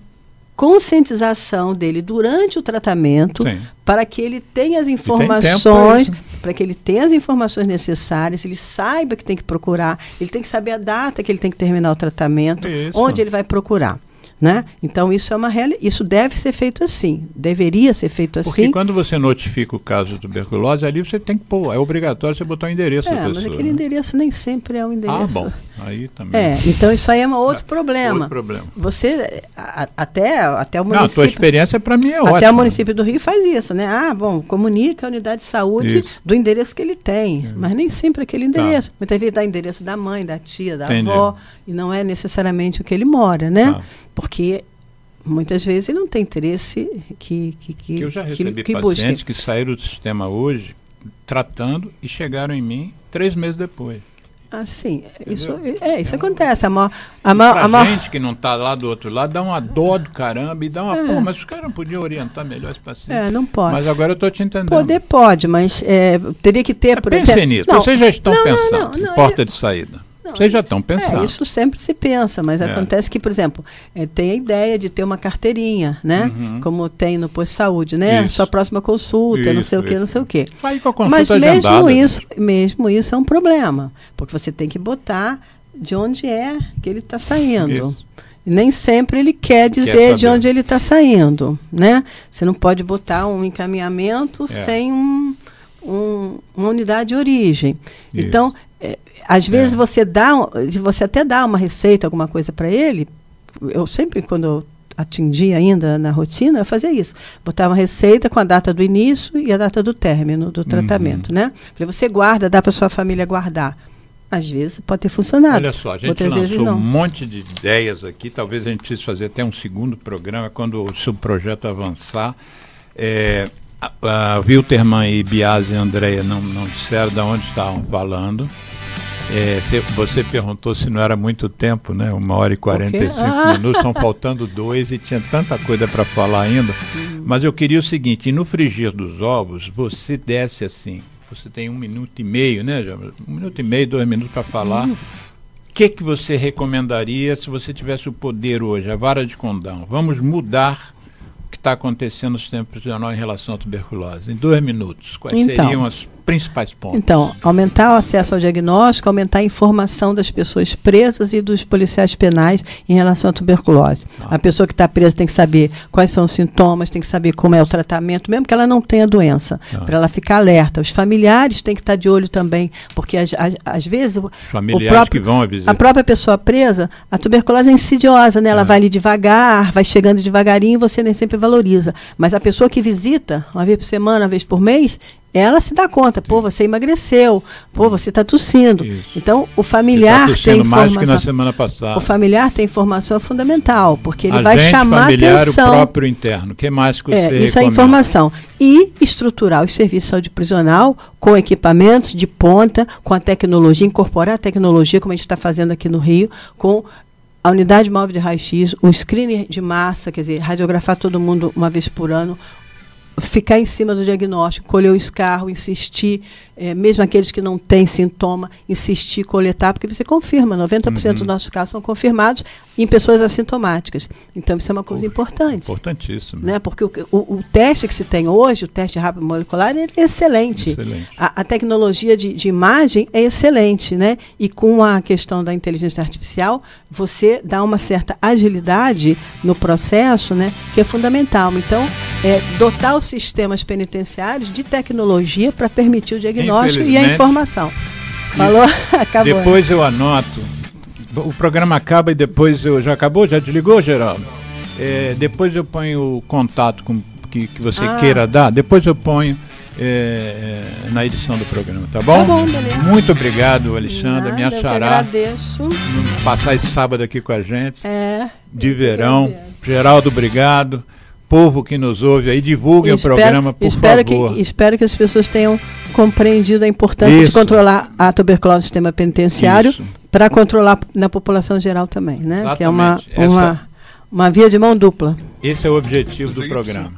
conscientização dele durante o tratamento, para que ele tenha as informações, para que ele tenha as informações necessárias, ele saiba que tem que procurar, ele tem que saber a data que ele tem que terminar o tratamento, onde ele vai procurar. Né? Então, isso é uma realidade. Isso deve ser feito assim. Deveria ser feito assim. Porque quando você notifica o caso de tuberculose, ali você tem que pôr. É obrigatório você botar o endereço da pessoa. Mas aquele endereço nem sempre é um endereço. Bom. Aí também. Então isso aí é outro problema. Outro problema. Você, até o município... Não, a tua experiência para mim é ótima. Até o município do Rio faz isso, né? Comunica a unidade de saúde do endereço que ele tem. Mas nem sempre aquele endereço. Muitas vezes dá endereço da mãe, da tia, da avó, e não é necessariamente o que ele mora, né? Porque muitas vezes ele não tem interesse que eu já recebi pacientes que saíram do sistema hoje tratando e chegaram em mim 3 meses depois. Sim, isso acontece. A gente que não está lá do outro lado dá uma dó do caramba e dá uma... mas os caras não podiam orientar melhor esse paciente. Não pode. Mas agora eu estou te entendendo. Pode, mas teria que ter... Pense nisso. Vocês já estão pensando em porta de saída. Vocês já estão pensando. Isso sempre se pensa, mas acontece que, por exemplo, tem a ideia de ter uma carteirinha, né? Como tem no posto de saúde, né? Sua próxima consulta, não sei o quê. Vai com a consulta mas agendada, mesmo isso é um problema, porque você tem que botar de onde é que ele está saindo. Nem sempre ele quer dizer de onde ele está saindo, né? Você não pode botar um encaminhamento sem uma unidade de origem. Isso. Então, às vezes você até dá uma receita, alguma coisa para ele. Eu sempre, quando eu atingia ainda na rotina, eu fazia isso. Botava uma receita com a data do início e a data do término do tratamento, né? Falei, você guarda, dá para sua família guardar. Às vezes pode ter funcionado. Olha só, a gente lançou um monte de ideias aqui. Talvez a gente precise fazer até um segundo programa quando o seu projeto avançar. A Wilterman e Biasi e Andréia não disseram de onde estavam falando. Você perguntou se não era muito tempo, né? 1h45 minutos, estão faltando 2 e tinha tanta coisa para falar ainda. Mas eu queria o seguinte: no frigir dos ovos, você desce assim, você tem 1 minuto e meio, né? 1 minuto e meio, 2 minutos para falar. O que você recomendaria se você tivesse o poder hoje, a vara de condão? Vamos mudar o que está acontecendo no sistema prisional em relação à tuberculose. Em 2 minutos, quais seriam as principais pontos? Então, aumentar o acesso ao diagnóstico, aumentar a informação das pessoas presas e dos policiais penais em relação à tuberculose. A pessoa que está presa tem que saber quais são os sintomas, tem que saber como é o tratamento, mesmo que ela não tenha doença, para ela ficar alerta. Os familiares têm que estar de olho também, porque às vezes a própria pessoa presa, a tuberculose é insidiosa, né? Ela vai ali devagar, vai chegando devagarinho, você nem sempre valoriza. Mas a pessoa que visita, uma vez por semana, uma vez por mês, ela se dá conta, você emagreceu, você está tossindo. Isso. Então, o familiar tem informação. Mais que na semana passada. O familiar tem informação fundamental, porque ele vai chamar familiar, atenção. O próprio interno. O que mais que você recomenda? Isso é informação. E estruturar os serviços de saúde prisional com equipamentos de ponta, com a tecnologia, incorporar a tecnologia, como a gente está fazendo aqui no Rio, com a unidade móvel de raio-x, o screening de massa, quer dizer, radiografar todo mundo uma vez por ano, ficar em cima do diagnóstico, colher o escarro, insistir, mesmo aqueles que não têm sintoma, insistir, coletar, porque você confirma, 90% dos nossos casos são confirmados em pessoas assintomáticas. Então, isso é uma coisa importante. Importantíssimo. Né? Porque o teste que se tem hoje, o teste rápido molecular, é excelente. A tecnologia de imagem é excelente, né? E com a questão da inteligência artificial, você dá uma certa agilidade no processo, né? Que é fundamental. Então, dotar os sistemas penitenciários de tecnologia para permitir o diagnóstico e a informação. Falou? Acabou. Depois eu anoto. O programa acaba e depois já acabou? Já desligou, Geraldo? Depois eu ponho o contato que você queira dar. Depois eu ponho na edição do programa, tá bom? Tá bom, beleza. Muito obrigado, Alexandra. Minha xará. Eu agradeço. Passar esse sábado aqui com a gente. De verão. Agradeço. Geraldo, obrigado. Povo que nos ouve aí, divulguem o programa, por favor. Espero que as pessoas tenham compreendido a importância de controlar a tuberculose no sistema penitenciário para controlar na população geral também, né? Exatamente. Que é uma via de mão dupla. Esse é o objetivo do programa.